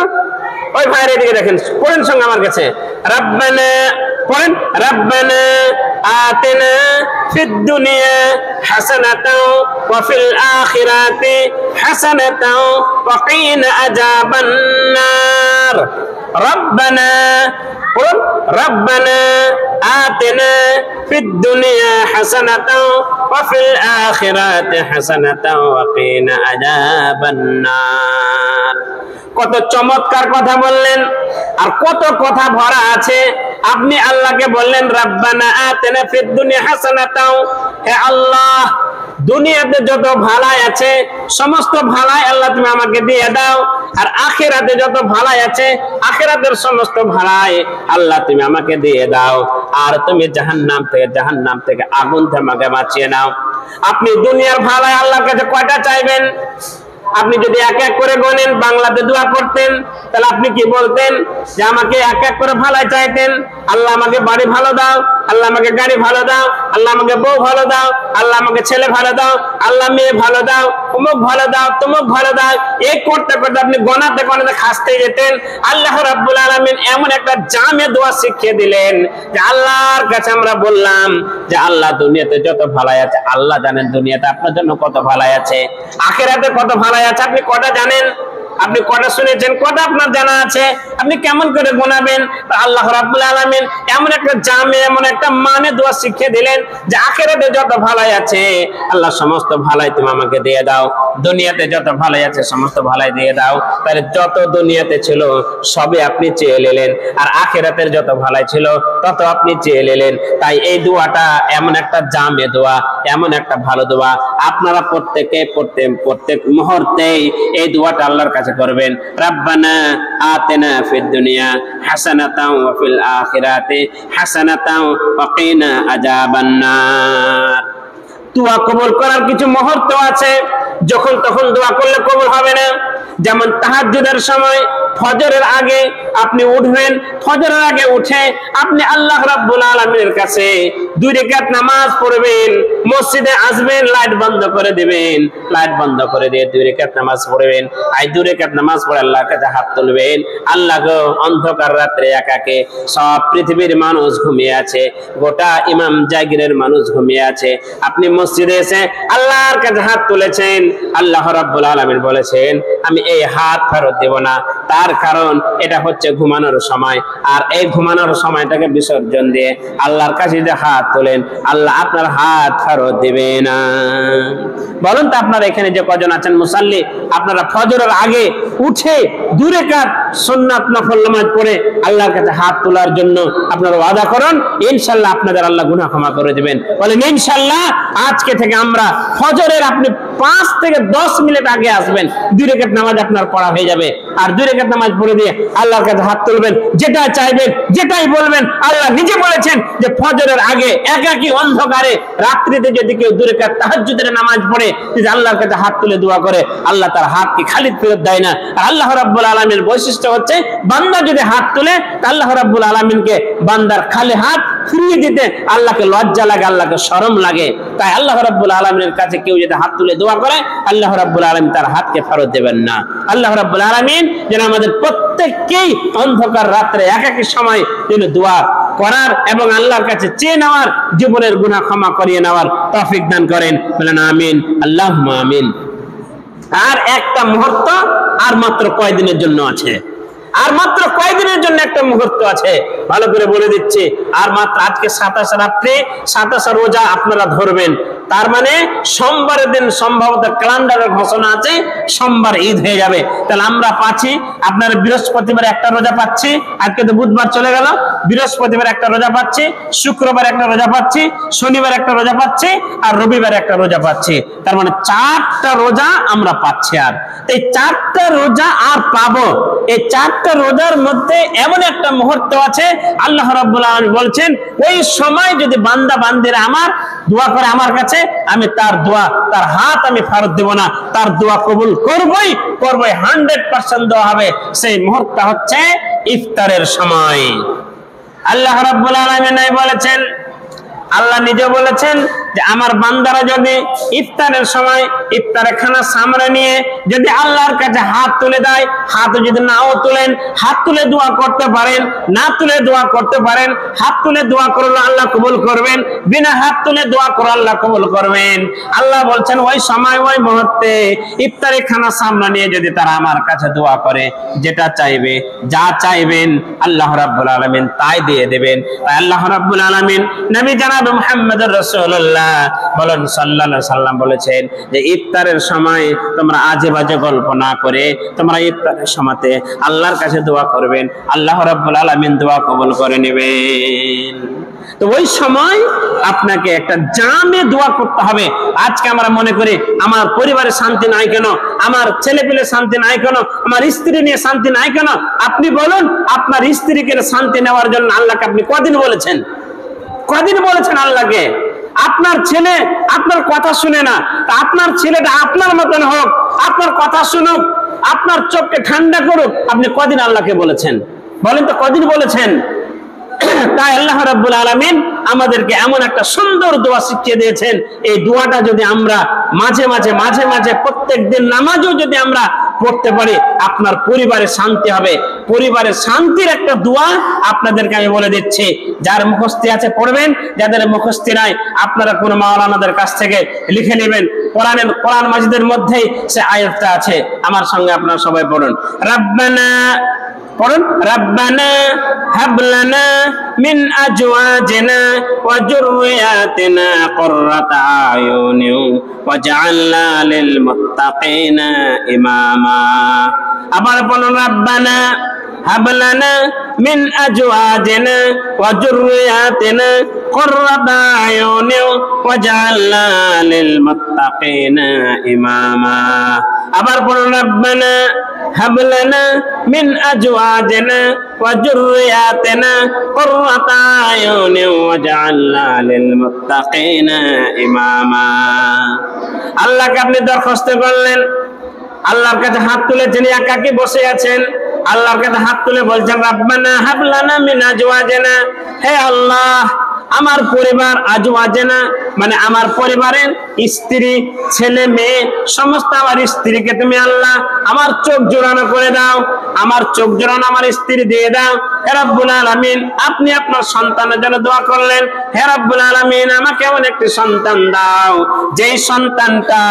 A: ওই ভাইয়ের এদিকে দেখেন, পড়েন সঙ্গে আমার কাছে। রব্বানা, পড়েন, রব্বানা আতিনা ফিদ দুনিয়া হাসানাতাও ওয়া ফিল আখিরাতি হাসানাতাও ওয়া কিনা আযাবান নার। রব্বানা, পড়ুন, রব্বানা আতিনা ফিদ দুনিয়া হাসানাতাও ওয়া ফিল আখিরাতি হাসানাতাও ওয়া কিনা আযাবান নার। কত চমৎকার কথা বললেন, আর কত কথা ভরা আছে। আপনি আল্লাহকে বললেন রাব্বানা আতিনা ফিদ দুনিয়া হাসানাতাও, হে আল্লাহ দুনিয়াতে যত ভালাই আছে সমস্ত ভালাই আল্লাহ তুমি আমাকে দিয়ে দাও, আর আখিরাতে যত ভালাই আছে আখিরাতের সমস্ত ভালাই আল্লাহ তুমি আমাকে দিয়ে দাও, আর তুমি জাহান্নাম থেকে আগুন থেকে আমাকে বাঁচিয়ে নাও। আপনি দুনিয়ার ভালাই আল্লাহর কাছে কয়টা চাইবেন? আপনি যদি এক এক করে গনেন, বাংলাতে দোয়া করতেন, তাহলে আপনি কি বলতেন? যে আমাকে এক এক করে ভালাই চাইতেন, আল্লাহ আমাকে বাড়ি ভালো দাও, আল্লাহ আমাকে গাড়ি ভালো দাও, আল্লাহ আমাকে বউ ভালো দাও, আল্লাহ আমাকে ছেলে ভালো দাও, আল্লাহ মেয়ে ভালো দাও, অমুক ভালো দাও, তমুক ভালো দাও। এই করতে করতে আপনি গনাতে গনাতে খাসতে যেতেন। আল্লাহ রাব্বুল আলামিন এমন একটা জামে দোয়া শিখিয়ে দিলেন যে আল্লাহর কাছে আমরা বললাম যে আল্লাহ দুনিয়াতে যত ভালাই আছে, আল্লাহ জানেন দুনিয়াতে আপনার জন্য কত ভালাই আছে, আখিরাতে কত ভালাই আছে, আপনি কটা জানেন? আপনি কটা শুনেছেন? কটা আপনার জানা আছে? আপনি কেমন করে গোনাবেন? আল্লাহ রাব্বুল আলামিন এমন একটা জামে, এমন একটা মানে দোয়া শিখিয়ে দিলেন যে আখিরাতে যত ভালাই আছে আল্লাহ সমস্ত ভালাই তুমি আমাকে দিয়ে দাও, দুনিয়াতে যত ভালাই আছে সমস্ত ভালাই দিয়ে দাও। তাহলে যত দুনিয়াতে ছিল সবে আপনি চেয়ে নিলেন, আর আখিরাতের যত ভালাই ছিল তত আপনি চেয়ে নিলেন। তাই এই দোয়াটা এমন একটা জামে দোয়া, এমন একটা ভালো দোয়া। আপনারা প্রত্যেক মুহূর্তে এই দোয়াটা আল্লাহর কাছে করবেন। রাব্বানা আতিনা ফিদ দুনিয়া হাসানাতাও ওয়া ফিল আখিরাতি হাসানাতাও ওয়া কিনা আযাবান নার। দোয়া কবুল করার কিছু মুহূর্ত আছে যখন তখন দোয়া করলে কবুল হবে না। যেমন তাহাজ্জুদের সময় ফজরের আগে আপনি উঠবেন, ফজরের আগে উঠে আপনি আল্লাহ রাব্বুল আলামিনের কাছে 2 রাকাত নামাজ পড়বেন, মসজিদে আসবেন, লাইট বন্ধ করে দিবেন, লাইট বন্ধ করে দিয়ে 2 রাকাত নামাজ পড়বেন। এই 2 রাকাত নামাজ পড়ে আল্লাহর কাছে হাত তুলবেন, আল্লাহ গো অন্ধকার রাত্রে একাকে সব পৃথিবীর মানুষ ঘুমিয়ে আছে, গোটা ইমাম জাগিরের মানুষ ঘুমিয়ে আছে, আপনি মসজিদে এসে আল্লাহর কাছে হাত তুলেছেন। আল্লাহ রাব্বুল আলামিন বলেছেন আমি এই হাত ফেরত দেব না, তার কারণ এটা হচ্ছে ঘুমানোর সময়, আর এই ঘুমানোর সময়টাকে বিসর্জন দিয়ে আল্লাহর কাছে যদি হাত তোলেন আল্লাহ আপনার হাত ফেরত দেবে না। বলুন তো আপনারা এখানে যে কজন আছেন মুসাল্লি, আপনারা ফজরের আগে উঠে 2 রাকাত সুন্নাত নফল নামাজ পড়ে আল্লাহর কাছে হাত তোলার জন্য আপনারা ওয়াদা করুন, ইনশাআল্লাহ আপনাদের আল্লাহ গুনাহ ক্ষমা করে দিবেন। বলেন ইনশাআল্লাহ আজকে থেকে আমরা ফজরের আপনি 5 থেকে 10 মিনিট আগে আসবেন, 2 রাকাত নামাজ আপনার পড়া হয়ে যাবে, আর 2 রাকাত নামাজ পড়ে দিয়ে আল্লাহর কাছে হাত তুলবেন, যেটা চাইবেন যেটাই বলবেন। আল্লাহ নিজে বলেছেন যে ফজরের আগে একাকী অন্ধকারে রাত্রিতে যদি কেউ 2 রাকাত তাহাজ্জুদের নামাজ পড়ে যদি আল্লাহর কাছে হাত তুলে দোয়া করে আল্লাহ তার হাতকে খালি ফেরত দেয় না। আর আল্লাহ রাব্বুল আলামিনের বৈশিষ্ট্য হচ্ছে বান্দা যদি হাত তুলে আল্লাহ রাব্বুল আলামিনকে বান্দার খালি হাত ফিরিয়ে দিতে আল্লাহকে লজ্জা লাগে, আল্লাহকে শরম লাগে। তাই আল্লাহ রাব্বুল আলামিনের কাছে কেউ যদি হাত তুলে দোয়া করে আল্লাহ রাব্বুল আলামিন তার হাতকে ফেরত দেবেন না। আল্লাহ রাব্বুল আলামিন যেন আমাদের প্রত্যেককেই অন্ধকার রাত্রে একাকী সময় যেন দোয়া করার এবং আল্লাহর কাছে চেয়ে নেওয়ার, জীবনের গুনাহ ক্ষমা করিয়ে নেওয়ার তৌফিক দান করেন। বলেন আমিন, আল্লাহুম্মা আমিন। আর একটা মুহূর্ত আর মাত্র কয়দিনের জন্য আছে, আর মাত্র কয়দিনের জন্য একটা মুহূর্ত আছে, ভালো করে বলে দিচ্ছি। আর মাত্র আজকে 27 রাত্রে 27 রোজা আপনারা ধরবেন, তার মানে সোমবারের দিন সম্ভবত ক্যালেন্ডারের ঘোষণা আছে সোমবার ঈদ হয়ে যাবে। তাহলে আমরা পাচ্ছি আপনার বৃহস্পতিবার একটা রোজা পাচ্ছি, আজকে তো বুধবার চলে গেল, বৃহস্পতিবার একটা রোজা পাচ্ছি, শুক্রবার একটা রোজা পাচ্ছি, শনিবার একটা রোজা পাচ্ছি, আর রবিবার একটা রোজা পাচ্ছি। তার মানে 4টা রোজা আমরা পাচ্ছি। আর এই 4টা রোজা আর পাবো, এই 4টা রোজার মধ্যে এমন একটা মুহূর্ত আছে আল্লাহ রাব্বুল আলামিন বলছেন ওই সময় যদি বান্দা বান্দিরা আমার দোয়া করে আমার কাছে, আমি তার দোয়া, তার হাত আমি ফেরত দেব না, তার দোয়া কবুল করবই 100% দোয়া হবে। সেই মুহূর্ত হচ্ছে ইফতারের সময়। আল্লাহ রাব্বুল আলামিন বলেছেন, আল্লাহ নিজে বলেছেন যে আমার বান্দারা যদি ইফতারের সময় ইফতারের খানা সামনে নিয়ে যদি আল্লাহর কাছে হাত তুলে দেয়, হাত যদি নাও তুলেন, হাত তুলে দোয়া করতে পারেন, না তুলে দোয়া করতে পারেন, হাত তুলে দোয়া করলে আল্লাহ কবুল করবেন, বিনা হাত তুলে দোয়া করে আল্লাহ কবুল করবেন। আল্লাহ বলছেন ওই সময় ওই মুহূর্তে ইফতারের খানা সামনে নিয়ে যদি তারা আমার কাছে দোয়া করে, যেটা চাইবে, যা চাইবেন আল্লাহ রাব্বুল আলামিন তাই দিয়ে দেবেন। তাই আল্লাহ রাব্বুল আলামিন নবী জনাব মুহাম্মদুর রাসূলুল্লাহ বলেন সাল্লাল্লাহু আলাইহি সাল্লাম বলেছেন যে ইফতারের সময় তোমরা আজে বাজে গল্প না করে তোমরা ইফতারের সময়তে আল্লাহর কাছে দোয়া করবেন, আল্লাহ রাব্বুল আলামিন দোয়া কবুল করে নেবেন। তো ওই সময় আপনাকে একটা জামে দোয়া করতে হবে। আজকে আমরা মনে করি আমার পরিবারে শান্তি নাই কেন, আমার ছেলে পেলে শান্তি নাই কেন, আমার স্ত্রী নিয়ে শান্তি নাই কেন। আপনি বলুন আপনার স্ত্রীকে শান্তি নেওয়ার জন্য আল্লাহকে আপনি কদিন বলেছেন? কদিন বলেছেন আল্লাহকে? আপনার ছেলে আপনার কথা শুনে না, তা আপনার ছেলেটা আপনার মতন হোক, আপনার কথা শুনুক, আপনার চোখকে ঠান্ডা করুক, আপনি কদিন আল্লাহকে বলেছেন? বলেন তো কদিন বলেছেন? তাই আল্লাহ রাব্বুল আলামিন আমাদেরকে এমন একটা সুন্দর দোয়া শিখিয়ে দিয়েছেন। এই দোয়াটা যদি আমরা মাঝে মাঝে প্রত্যেকদিন নামাজও যদি আমরা পড়তে পারি, আপনার পরিবারে শান্তি হবে। পরিবারে শান্তির একটা দোয়া আপনাদেরকে আমি বলে দিচ্ছি, যার মুখস্থি আছে পড়বেন, যাদের মুখস্থি নাই আপনারা কোন মাওলানাদের কাছ থেকে লিখে নেবেন। কোরআন মাজিদের মধ্যেই সে আয়াতটা আছে, আমার সঙ্গে আপনারা সবাই পড়ুন। রাব্বানা, পড়ুন, রাব্বানা হাবলানা মিন আজওয়াজিনা ওয়া যুররিয়াতিনা কুররাতা আয়ুনিন ওয়াজআলনা লিল মুত্তাকিনা ইমামা। আবার বলুন, রাব্বানা হাবলানা মিন আজওয়াজিনা ওয়া যুররিয়াতিনা কুররাতা আয়ুনিন ওয়াজআলনা লিল মুত্তাকিনা ইমামা। আবার বলুন, রাব্বানা হাবলানা মিন আজওয়াজিনা ওয়া যুররিয়াতিনা কুররাতা আয়ুনিন ওয়াজআলনা লিল মুত্তাকিনা ইমামা। আল্লাহকে আপনি দরখাস্ত করলেন, আল্লাহর কাছে হাত তুলে যিনি একাকী বসে আছেন, আল্লাহর কাছে হাত তুলে বলছেন রাব্বানা হাব লানা মিন আজওয়াজিনা, হে আল্লাহ আমার পরিবার আজওয়াজিনা মানে আমার পরিবারের স্ত্রী ছেলে মেয়ে সমস্ত আমার স্ত্রীকে তুমি আল্লাহ আমার চোখ জোড়ানো করে দাও, আমার চোখ জোড়ানো আমার স্ত্রী দিয়ে দাও। হে রব্বুল আলামিন আপনি আপনার সন্তানের জন্য দোয়া করলেন, হে রব্বুল আলামিন আমাকে এমন একটি সন্তান দাও যেই সন্তানটা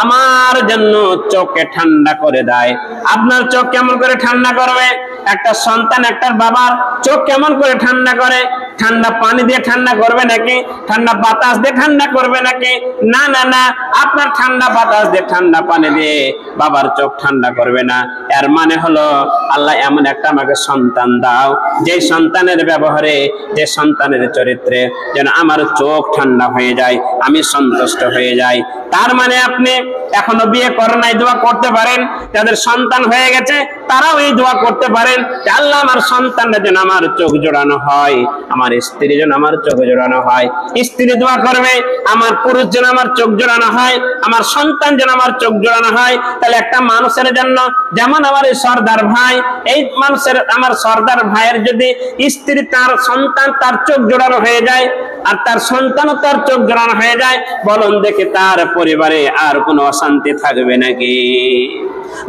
A: আমার জন্য চোখকে ঠান্ডা করে দেয়। আপনার চোখ কেমন করে ঠান্ডা করবে? একটা সন্তান একটা বাবার চোখ কেমন করে ঠান্ডা করে? ঠান্ডা পানি দিয়ে ঠান্ডা করবে নাকি? ঠান্ডা বাতাস দিয়ে ঠান্ডা করবে নাকি? না না না, আপনার ঠান্ডা বাতাস দিয়ে ঠান্ডা পানি দিয়ে বাবার চোখ ঠান্ডা করবে না। এর মানে হলো আল্লাহ এমন একটা আমাকে সন্তান দাও যে সন্তানের ব্যবহারে যে সন্তানের চরিত্রে যেন আমার চোখ ঠান্ডা হয়ে যায়, আমি সন্তুষ্ট হয়ে যাই। তার মানে আপনি এখনো বিয়ে করেন নাই, দোয়া করতে পারেন। যাদের সন্তান হয়ে গেছে তারাও এই দোয়া করতে পারেন যে আল্লাহ আমার সন্তানটা যেন আমার চোখ জোড়ানো হয়, আমার স্ত্রী যেন আমার চোখ জোড়ানো হয়। স্ত্রী দোয়া করবে আমার পুরুষ যেন আমার চোখ জোড়ানো হয়, আমার সন্তান যেন আমার চোখ জোড়ানো হয়। তাহলে একটা মানুষের জন্য যেমন আমার এই সর্দার ভাই, এই মানুষের আমার সর্দার ভাইয়ের যদি স্ত্রী তার সন্তান তার চোখ জোড়ানো হয়ে যায় আর তার সন্তানও তার চোখ জোড়ানো হয়ে যায়, বলুন দেখে তার পরিবারে আর কোনো অশান্তি থাকবে নাকি?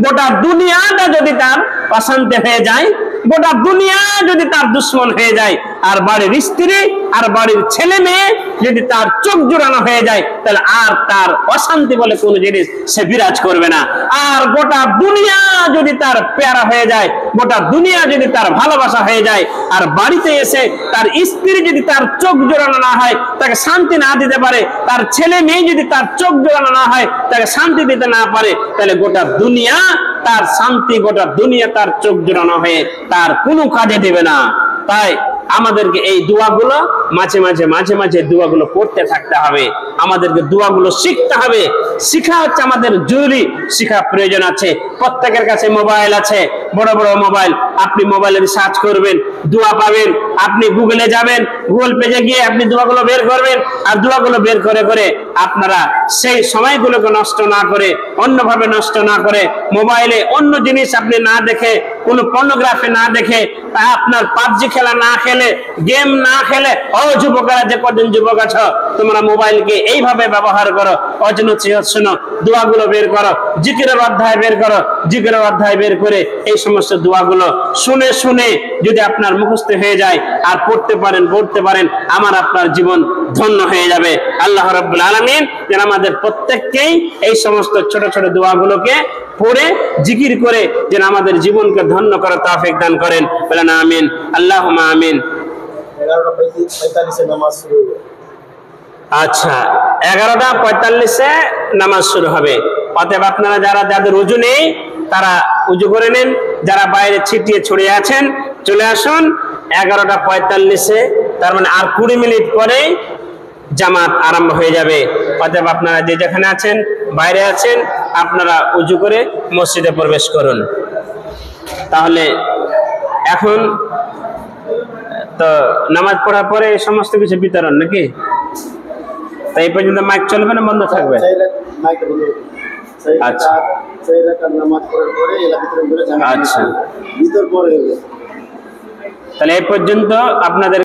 A: গোটা দুনিয়াটা যদি তার অশান্তি হয়ে যায়, গোটা দুনিয়া যদি তার দুশ্মন হয়ে যায়, আর বাড়ির স্ত্রী আর বাড়ির ছেলে মেয়ে যদি তার চোখ জোড়ানো হয়ে যায়, তাহলে আর তার অশান্তি বলে কোনো জিনিস সে বিরাজ করবে না। আর গোটা দুনিয়া যদি তার পেয়ারা হয়ে যায়, গোটা দুনিয়া যদি তার ভালোবাসা হয়ে যায়, আর বাড়িতে এসে তার স্ত্রী যদি তার চোখ জোড়ানো না হয়, তাকে শান্তি না দিতে পারে, তার ছেলে মেয়ে যদি তার চোখ জোড়ানো না হয়, তাকে শান্তি দিতে না পারে, তাহলে গোটা দুনিয়া তার শান্তি, গোটা দুনিয়া তার চোখ জোড়ানো হয়ে তার কোনো কাজে দেবে না। তাই আমাদেরকে এই দোয়াগুলো মাঝে মাঝে মাঝে মাঝে দোয়াগুলো পড়তে থাকতে হবে, আমাদেরকে দোয়াগুলো শিখতে হবে। শিখা হচ্ছে আমাদের জরুরি, শিখা প্রয়োজন আছে। প্রত্যেকের কাছে মোবাইল আছে, বড় বড় মোবাইল। আপনি মোবাইলে সার্চ করবেন, দোয়া পাবেন। আপনি গুগলে যাবেন, গুগল পেজে গিয়ে আপনি দোয়াগুলো বের করবেন, আর দোয়াগুলো বের করে করে আপনারা সেই সময়গুলোকে নষ্ট না করে, অন্যভাবে নষ্ট না করে, মোবাইলে অন্য জিনিস আপনি না দেখে, কোনো পর্নোগ্রাফি না দেখে, আপনার পাবজি খেলা না খেলে, গেম না খেলে, ও যুবকেরা যে কজন যুবক আছো তোমরা মোবাইলকে এইভাবে ব্যবহার করো, অজন্য শোনো, দোয়াগুলো বের করো, জিকিরের অধ্যায় বের করো, জিকিরের অধ্যায় বের করে এই সমস্ত দোয়াগুলো শুনে শুনে যদি আপনার মুখস্থ হয়ে যায় আর পড়তে পারেন, আমার আপনার জীবন ধন্য হয়ে যাবে। আল্লাহ রাব্বুল আলামিন যেন আমাদের প্রত্যেককেই এই সমস্ত ছোট ছোট দোয়াগুলোকে পড়ে জিকির করে যেন আমাদের জীবনকে ধন্য করার তৌফিক দান করেন। বলেন আমিন, আল্লাহুম্মা আমিন।
B: 11:45 নামাজ শুরু হবে।
A: আচ্ছা, 11:45 নামাজ শুরু হবে। অতএব আপনারা যাদের উজু নেই তারা উজু করে নেন, যারা বাইরে ছিটিয়ে ছড়িয়ে আছেন চলে আসুন 11:45, তার মানে আর 20 মিনিট পরে জামাত আরম্ভ হয়ে যাবে। অতএব আপনারা যে যেখানে আছেন, বাইরে আছেন, আপনারা উজু করে মসজিদে প্রবেশ করুন। তাহলে এখন তো নামাজ পড়ার পরে সমস্ত কিছু বিতরণ নাকি? তাই এই পর্যন্ত মাইক চলবে না বন্ধ থাকবে? আচ্ছা আচ্ছা, তাহলে এই পর্যন্ত আপনাদের